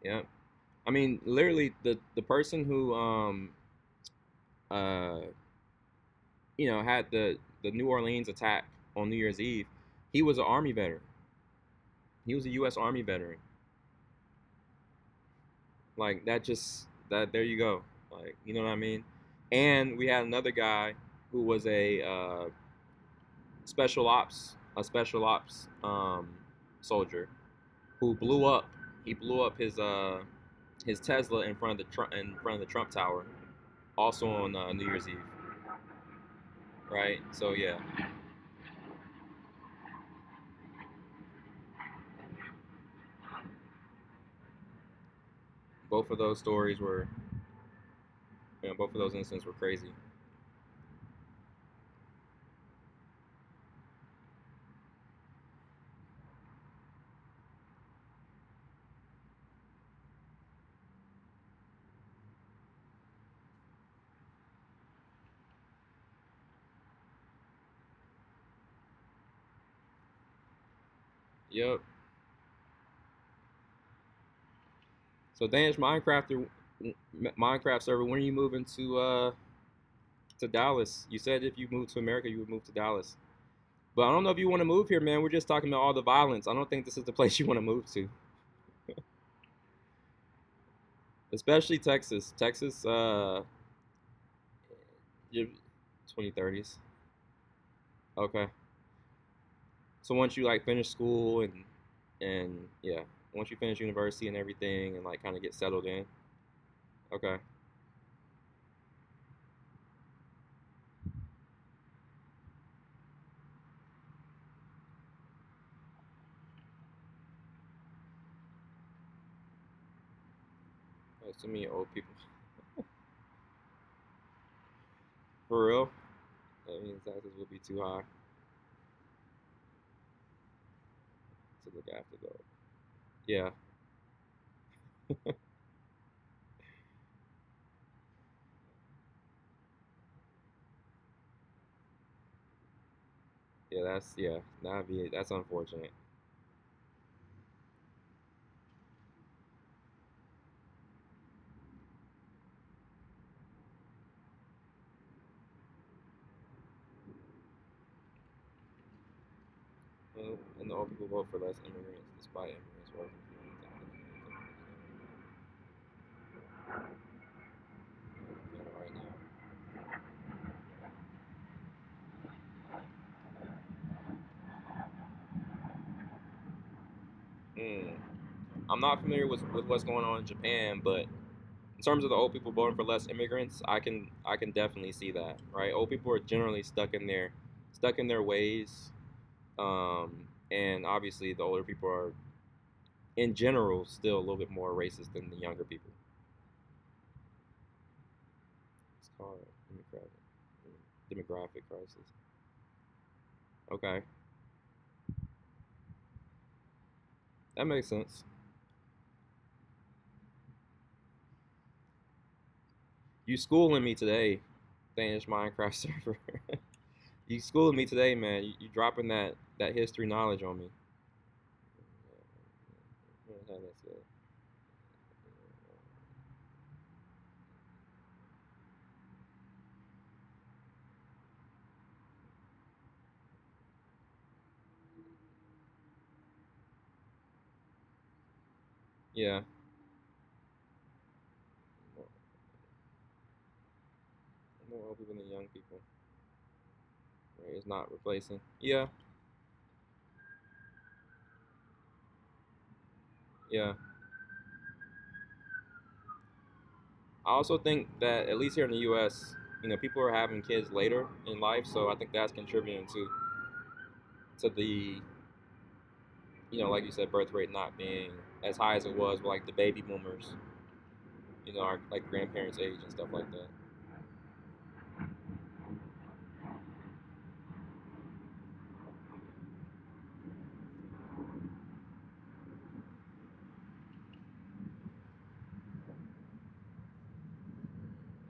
yeah. I mean, literally, the person who uh had the New Orleans attack on New Year's Eve, he was an Army veteran. He was a U.S. Army veteran. Like that, just that. There you go. Like you know what I mean. And we had another guy who was a special ops soldier who blew up. He blew up his Tesla in front of the Trump Tower, also on New Year's Eve, right? So yeah, both of those stories were, both of those incidents were crazy. Yep. So Danish Minecraft server. When are you moving to To Dallas. You said if you moved to America, you would move to Dallas. But I don't know if you want to move here, man. We're just talking about all the violence. I don't think this is the place you want to move to, especially Texas. Texas, your 2030s. Okay. So once you like finish school and yeah, once you finish university and everything and like kind of get settled in. Okay. That's to me old people. For real? That means taxes will be too high to look after though. Yeah. Yeah, that's unfortunate. And the old people vote for less immigrants despite immigrants working right now. I'm not familiar with what's going on in Japan, but in terms of the old people voting for less immigrants, I can definitely see that. Right, old people are generally stuck in their ways, and obviously the older people are in general still a little bit more racist than the younger people. It's called demographic crisis. Okay, that makes sense. You schooling me today, Danish Minecraft server. You schooling me today, man. You dropping that history knowledge on me. How that's it. Yeah, more old people than young people. Right, it's not replacing. Yeah, yeah. I also think that at least here in the U.S., people are having kids later in life, so I think that's contributing to the like you said, birth rate not being as high as it was with like the baby boomers, our like grandparents' age and stuff like that.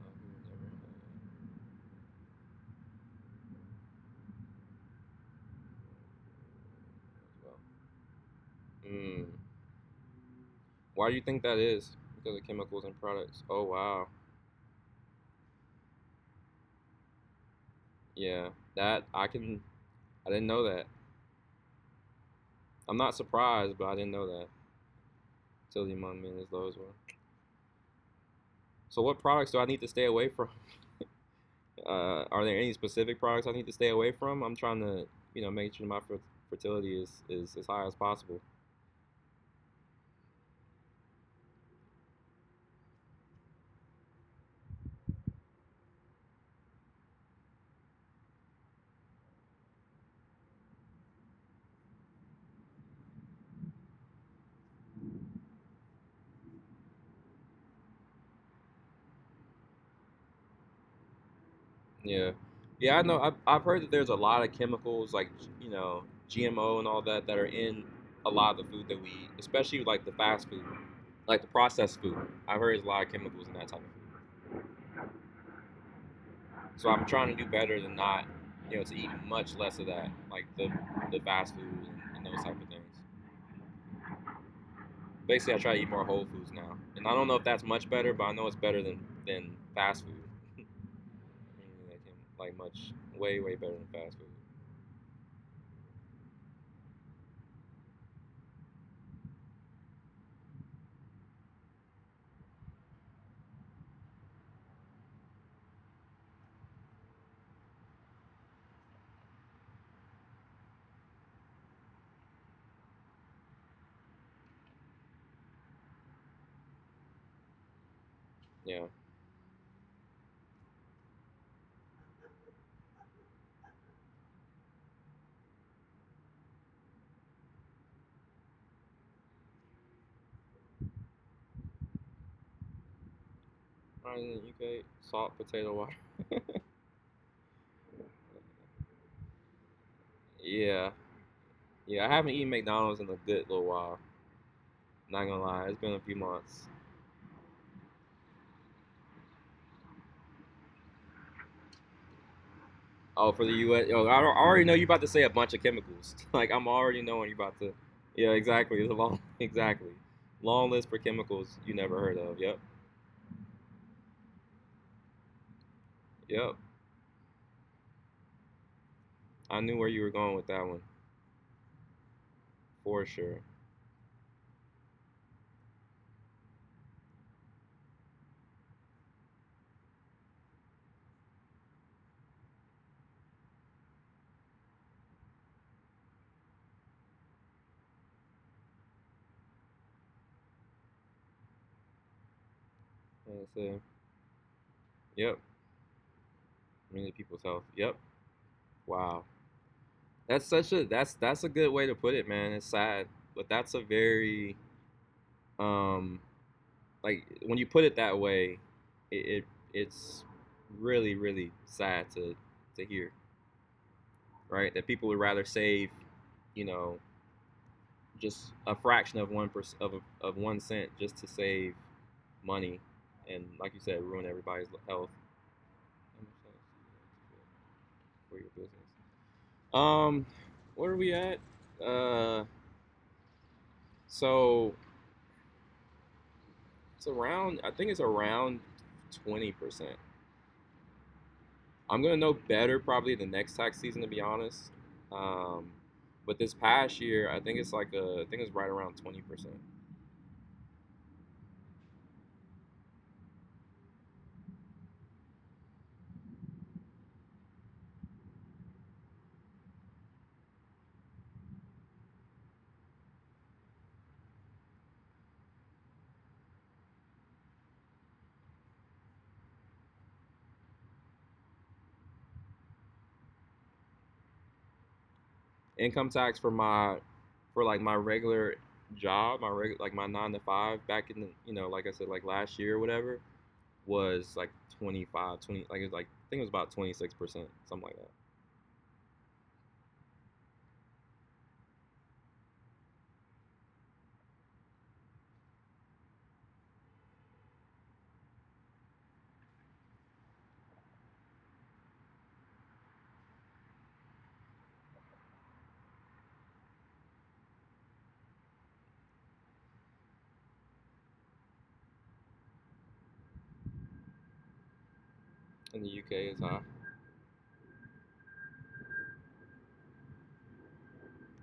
Who never as well. Mm. Why do you think that is? Because of chemicals and products. Oh wow. Yeah, that I can. I didn't know that. I'm not surprised, but I didn't know that. Sodium amine is low as well. So what products do I need to stay away from? Are there any specific products I need to stay away from? I'm trying to, make sure my fertility is as high as possible. Yeah, yeah, I know. I've heard that there's a lot of chemicals like GMO and all that are in a lot of the food that we eat, especially like the fast food, like the processed food. I've heard there's a lot of chemicals in that type of food. So I'm trying to do better than not, to eat much less of that, like the fast food and those type of things. Basically, I try to eat more whole foods now, and I don't know if that's much better, but I know it's better than fast food. like much, way better than fast food. Yeah. Right in the UK, salt potato water. Yeah, yeah. I haven't eaten McDonald's in a good little while. Not gonna lie, it's been a few months. Oh, for the US, yo, I already know you about to say a bunch of chemicals. Like I'm already knowing you about to. Yeah, exactly. It's a long, exactly, long list for chemicals you never heard of. Yep, yep. I knew where you were going with that one for sure. That's it. Yep. Many people's health. Yep. Wow. That's a good way to put it, man. It's sad, but that's a very um like when you put it that way, it's really sad to hear, right? That people would rather save, you know, just a fraction of 1% of 1 cent just to save money, and like you said, ruin everybody's health for your business. Um, where are we at? Uh, so it's around. I think it's around 20%. I'm gonna know better probably the next tax season, to be honest. Um, but this past year, I think it's I think it's right around 20%. Income tax for like my regular job, like my 9 to 5 back in the, like I said, like last year or whatever, was like 25, 20, like it was like I think it was about 26%, something like that. In the UK is high.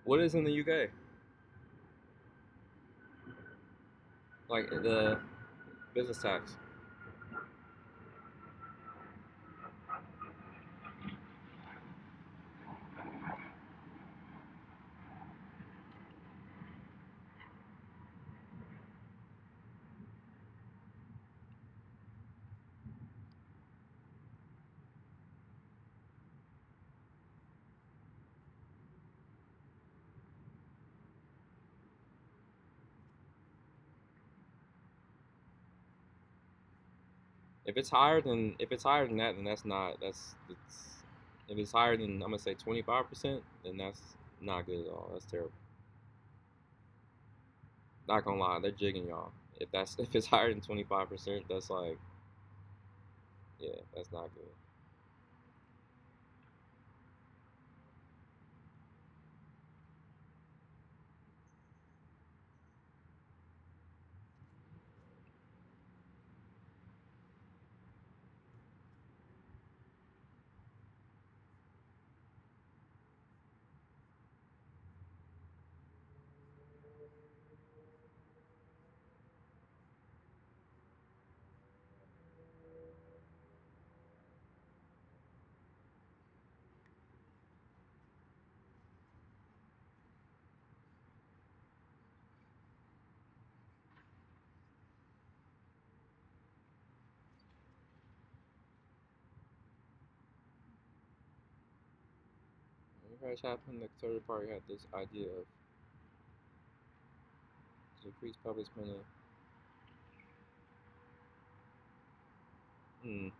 What is in the UK? Like the business tax. If it's higher than that, then that's not that's it's if it's higher than I'm gonna say 25%, then that's not good at all. That's terrible. Not gonna lie, they're jigging y'all. If it's higher than 25%, that's like yeah, that's not good. crash happened, the Conservative Party had this idea of to increase public spending. Mm,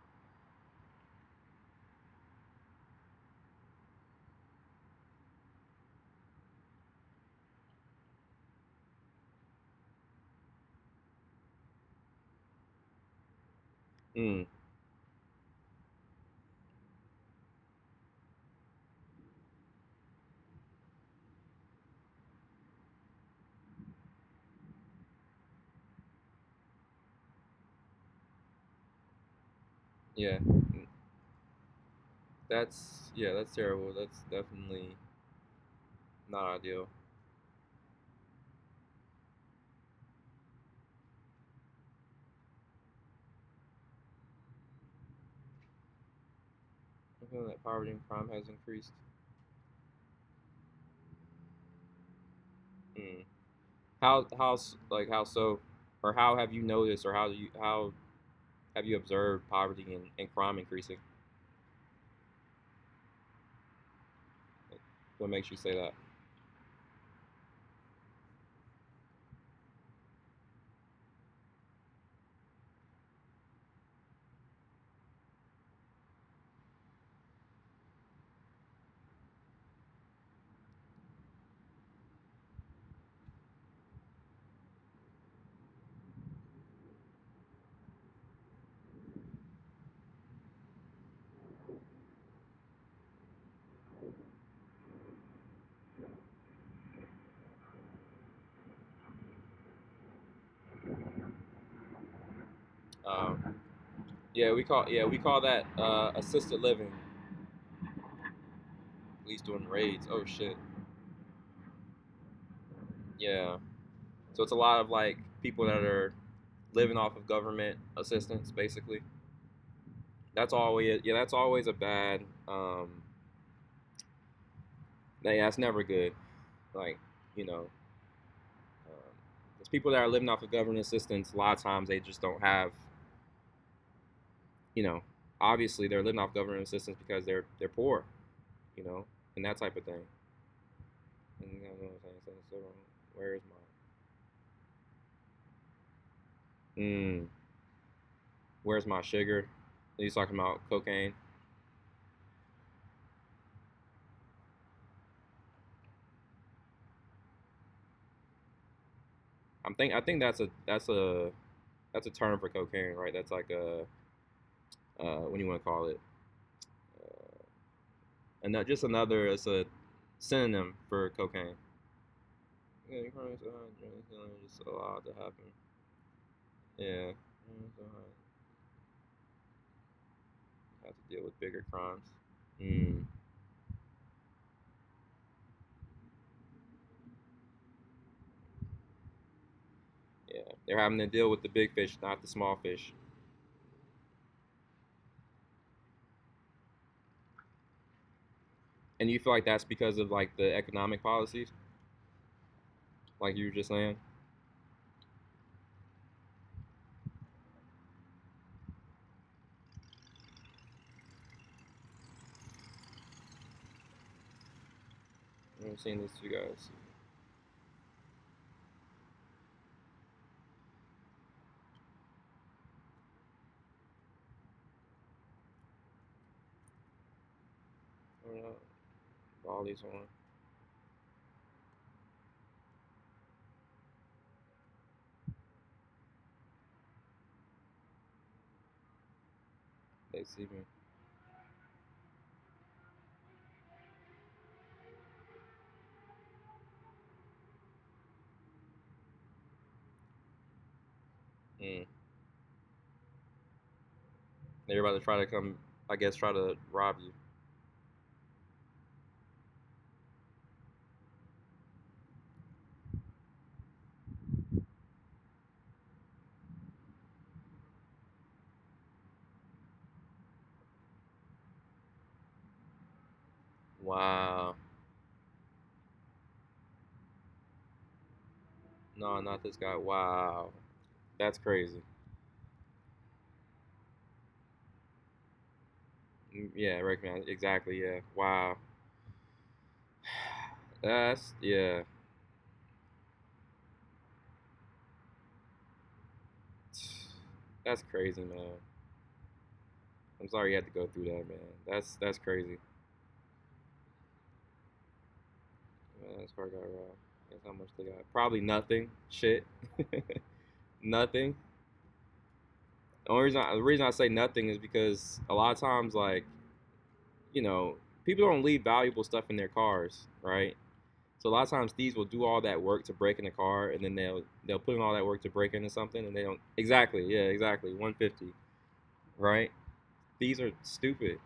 mm, yeah, that's terrible. That's definitely not ideal. I feel that poverty and crime has increased. Mm. Like how so, or how have you noticed, or how have you observed poverty and crime increasing? What makes you say that? Um, we call that assisted living. Police doing raids. Oh shit. Yeah. So it's a lot of like people that are living off of government assistance, basically. That's always a bad. That's never good. Like you know, there's people that are living off of government assistance. A lot of times they just don't have. You know, obviously they're living off government assistance because they're poor. You know, and that type of thing. And you know what I'm saying? So where is my? Where's my sugar? He's talking about cocaine. I think that's a term for cocaine, right? That's like a what do you want to call it? And that just another it's a synonym for cocaine. Yeah, you probably just allowed to happen. Yeah, have to deal with bigger crimes. Mm, yeah, they're having to deal with the big fish, not the small fish. And you feel like that's because of like the economic policies, like you were just saying. I'm seeing these two guys. I don't know. Bali's on. They see me. Mm. They're about to try to come. I guess try to rob you. Wow. No, not this guy. Wow. That's crazy. Yeah, recognize exactly. Yeah. Wow. That's yeah. That's crazy, man. I'm sorry you had to go through that, man. That's crazy. That's car got robbed. Guess how much they got? Probably nothing. Shit. Nothing. The reason I say nothing is because a lot of times, like, you know, people don't leave valuable stuff in their cars, right? So a lot of times thieves will do all that work to break in a car, and then they'll put in all that work to break into something, and they don't exactly, yeah, exactly, 150, right? Thieves are stupid.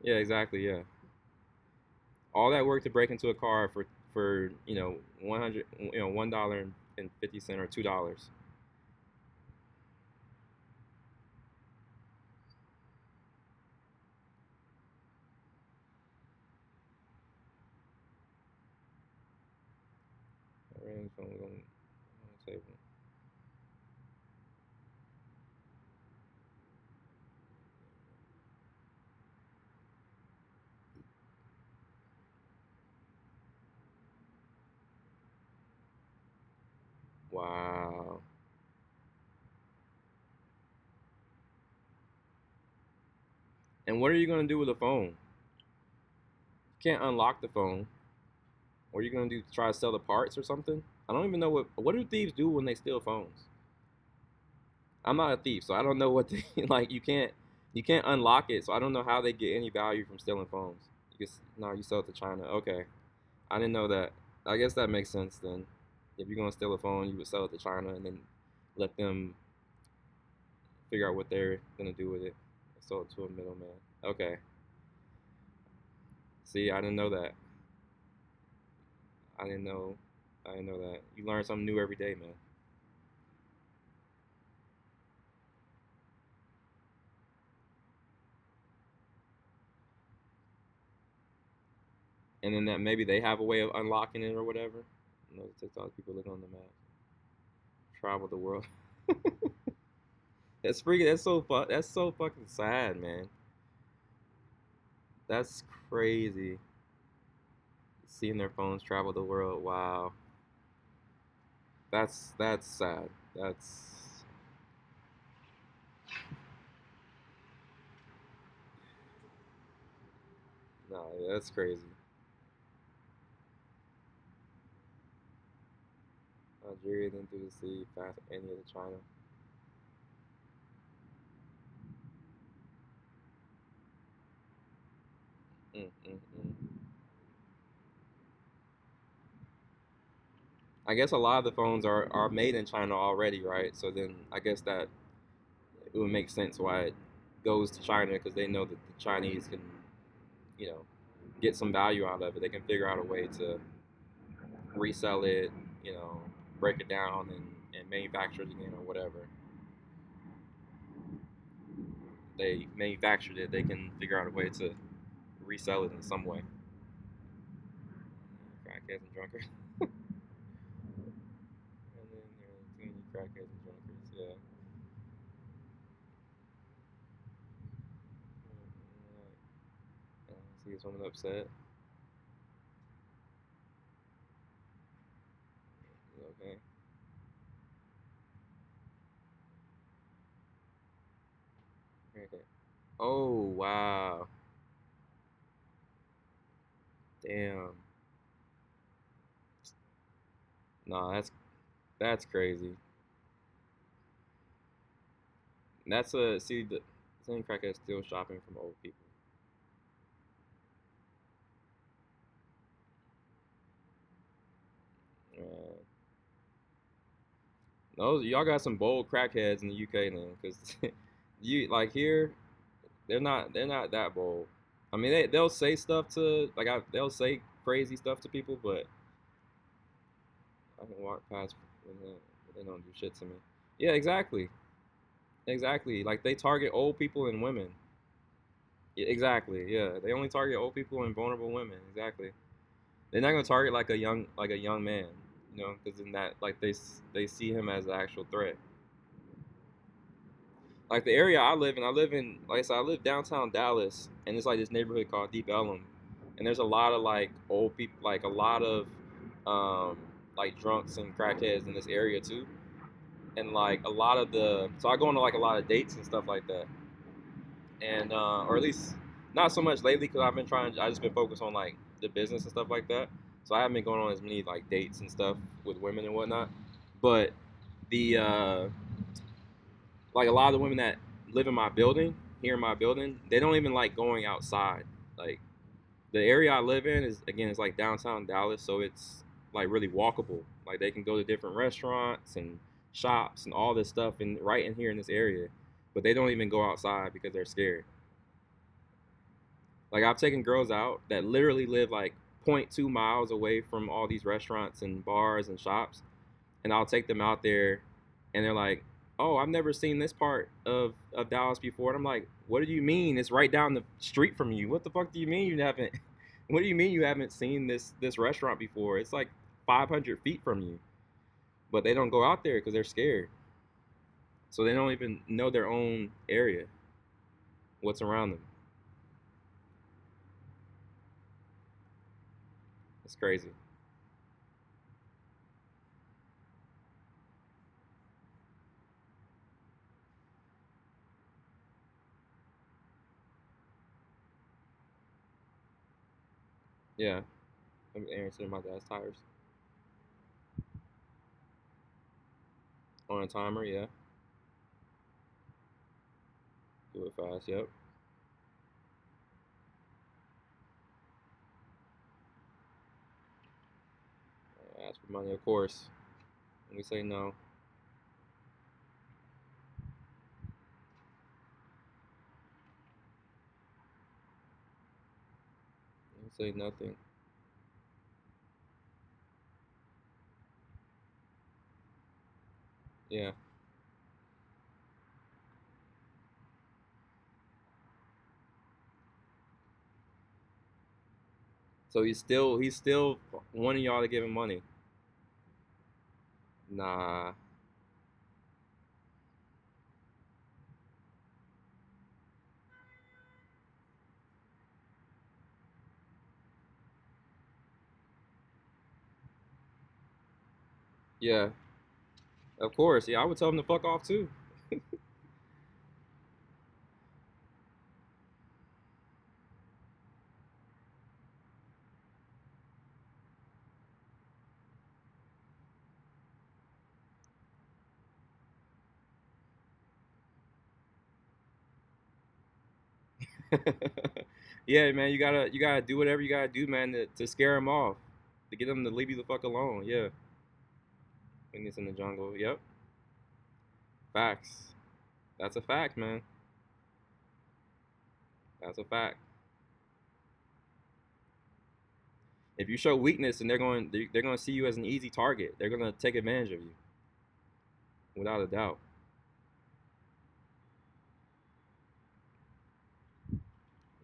Yeah, exactly, yeah. All that work to break into a car for 100, $1.50 or $2. Range on the table. Wow. And what are you gonna do with a phone? You can't unlock the phone. What are you gonna do? Try to sell the parts or something? I don't even know what do thieves do when they steal phones. I'm not a thief, so I don't know what they like. You can't unlock it, so I don't know how they get any value from stealing phones. No, you sell it to China. Okay, I didn't know that. I guess that makes sense then. If you're gonna steal a phone, you would sell it to China and then let them figure out what they're gonna do with it. Sell it to a middleman. Okay. See, I didn't know that. I didn't know. I didn't know that. You learn something new every day, man. And then that maybe they have a way of unlocking it or whatever. You know, the TikTok people look on the map, travel the world. That's freaking. That's so fucking sad, man. That's crazy. Seeing their phones travel the world. Wow. That's sad. That's no. That's crazy. Algeria then through the sea, past India to China. Mm. I guess a lot of the phones are made in China already, right? So then I guess that it would make sense why it goes to China because they know that the Chinese can, you know, get some value out of it. They can figure out a way to resell it, you know, break it down and manufacture it again or whatever. They manufactured it, they can figure out a way to resell it in some way. Crackheads and drunkards. And then there's too many crackheads and drunkards, yeah. See someone upset. Okay. Okay. Oh wow. Damn. Nah, that's crazy. That's a see the same crackhead still shopping from old people. Uh, those y'all got some bold crackheads in the UK then, because you like here they're not that bold. I mean they'll say stuff to they'll say crazy stuff to people, but I can walk past and they don't do shit to me. Yeah, exactly, exactly. Like they target old people and women. Yeah, exactly. Yeah, they only target old people and vulnerable women. Exactly. They're not gonna target like a young man, because in that like they see him as an actual threat. Like the area I live in, like I said, I live downtown Dallas, and it's like this neighborhood called Deep Ellum, and there's a lot of like old people, like a lot of um, like drunks and crackheads in this area too, and like a lot of the so I go on to like a lot of dates and stuff like that, and or at least not so much lately because I just been focused on like the business and stuff like that, so I haven't been going on as many like dates and stuff with women and whatnot, but the like a lot of the women that live in my building here in my building, they don't even like going outside. Like the area I live in is again it's like downtown Dallas, so it's like really walkable. Like they can go to different restaurants and shops and all this stuff in right in here in this area, but they don't even go outside because they're scared. Like I've taken girls out that literally live like point 0.2 miles away from all these restaurants and bars and shops, and I'll take them out there, and they're like, "Oh, I've never seen this part of Dallas before." And I'm like, "What do you mean? It's right down the street from you. What the fuck do you mean you haven't? What do you mean you haven't seen this restaurant before? It's like 500 feet from you." But they don't go out there because they're scared, so they don't even know their own area, what's around them. It's crazy. Yeah, I'm answering my dad's tires on a timer. Yeah, do it fast. Yep. Ask for money, of course. And we say no. We say nothing. Yeah. So he's still wanting y'all to give him money. Nah. Yeah. Of course. Yeah, I would tell him to fuck off too. Yeah, man, you gotta do whatever you gotta do, man, to scare him off, to get him to leave you the fuck alone. Yeah. When he's in the jungle. Yep. Facts. That's a fact, man. That's a fact. If you show weakness, and they're going to see you as an easy target. They're going to take advantage of you, without a doubt.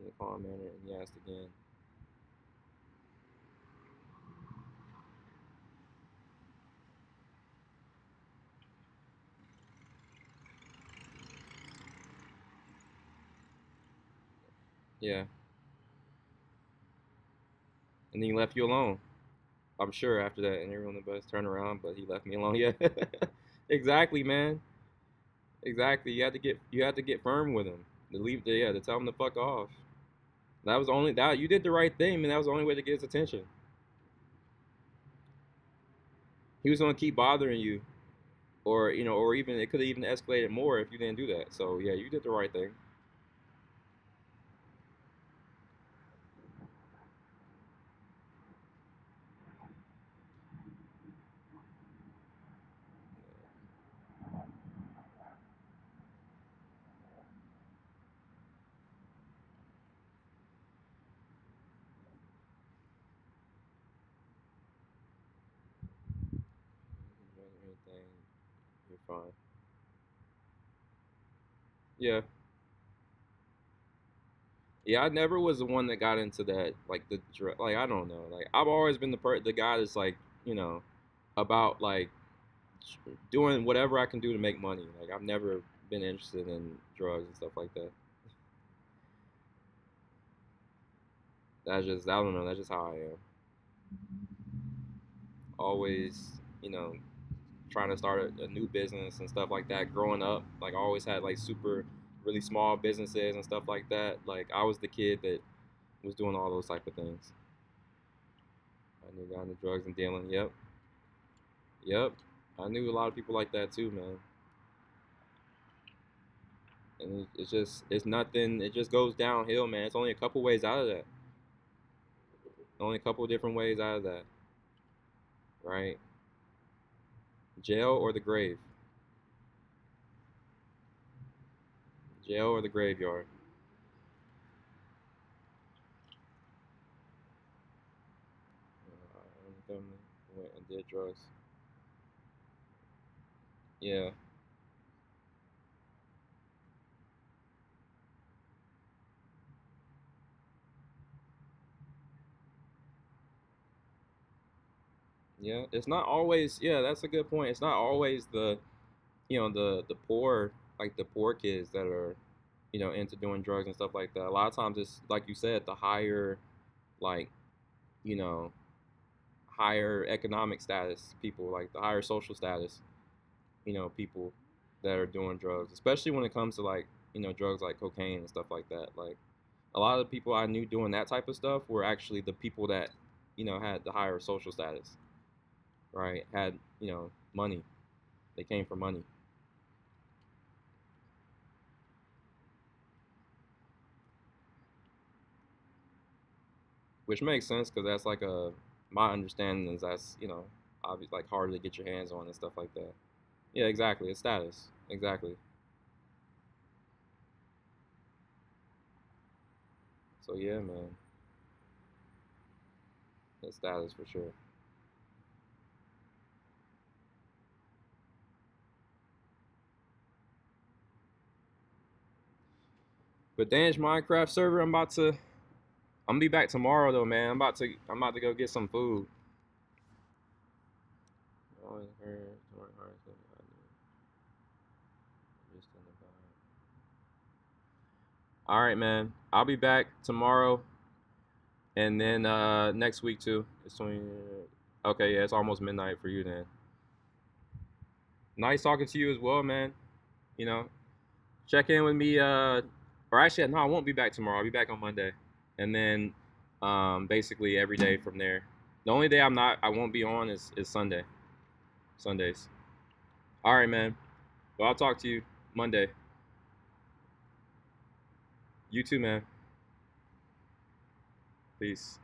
In a calm manner, and he asked again. Yeah, and then he left you alone. I'm sure after that, and everyone on the bus turned around, but he left me alone. Yeah, exactly, man. Exactly. You had to get firm with him. To tell him to fuck off. That was only that you did the right thing, man. That was the only way to get his attention. He was gonna keep bothering you, or or even it could have even escalated more if you didn't do that. So yeah, you did the right thing. Anything, you're fine. Yeah, yeah. I never was the one that got into that, like like I don't know. Like I've always been the guy that's like you know about like doing whatever I can do to make money. Like I've never been interested in drugs and stuff like that. That's just, I don't know, that's just how I am. Always, you know, trying to start a new business and stuff like that. Growing up, like I always had like super, really small businesses and stuff like that. Like I was the kid that was doing all those type of things. I knew got into drugs and dealing. Yep, yep. I knew a lot of people like that too, man. And it's just, it's nothing. It just goes downhill, man. It's only a couple ways out of that. Only a couple different ways out of that, right? Jail or the grave. Jail or the graveyard. Them went and did drugs. Yeah, yeah. It's not always. Yeah, that's a good point. It's not always the, the poor, like the poor kids that are, into doing drugs and stuff like that. A lot of times it's like you said, the higher, like, you know, higher economic status people, like the higher social status, people that are doing drugs, especially when it comes to like, drugs like cocaine and stuff like that. Like a lot of the people I knew doing that type of stuff were actually the people that, had the higher social status, right? Had, money. They came from money, which makes sense because that's like my understanding is that's, obviously like harder to get your hands on and stuff like that. Yeah, exactly. It's status. Exactly. So yeah, man, it's status for sure. But Danish Minecraft server, I'm gonna be back tomorrow though, man. I'm about to go get some food. All right, man. I'll be back tomorrow, and then next week too. It's 20. Okay, yeah, it's almost midnight for you then. Nice talking to you as well, man. You know, check in with me. Or actually, no, I won't be back tomorrow. I'll be back on Monday, and then basically every day from there. The only day I won't be on is Sunday. Sundays. All right, man. Well, I'll talk to you Monday. You too, man. Peace.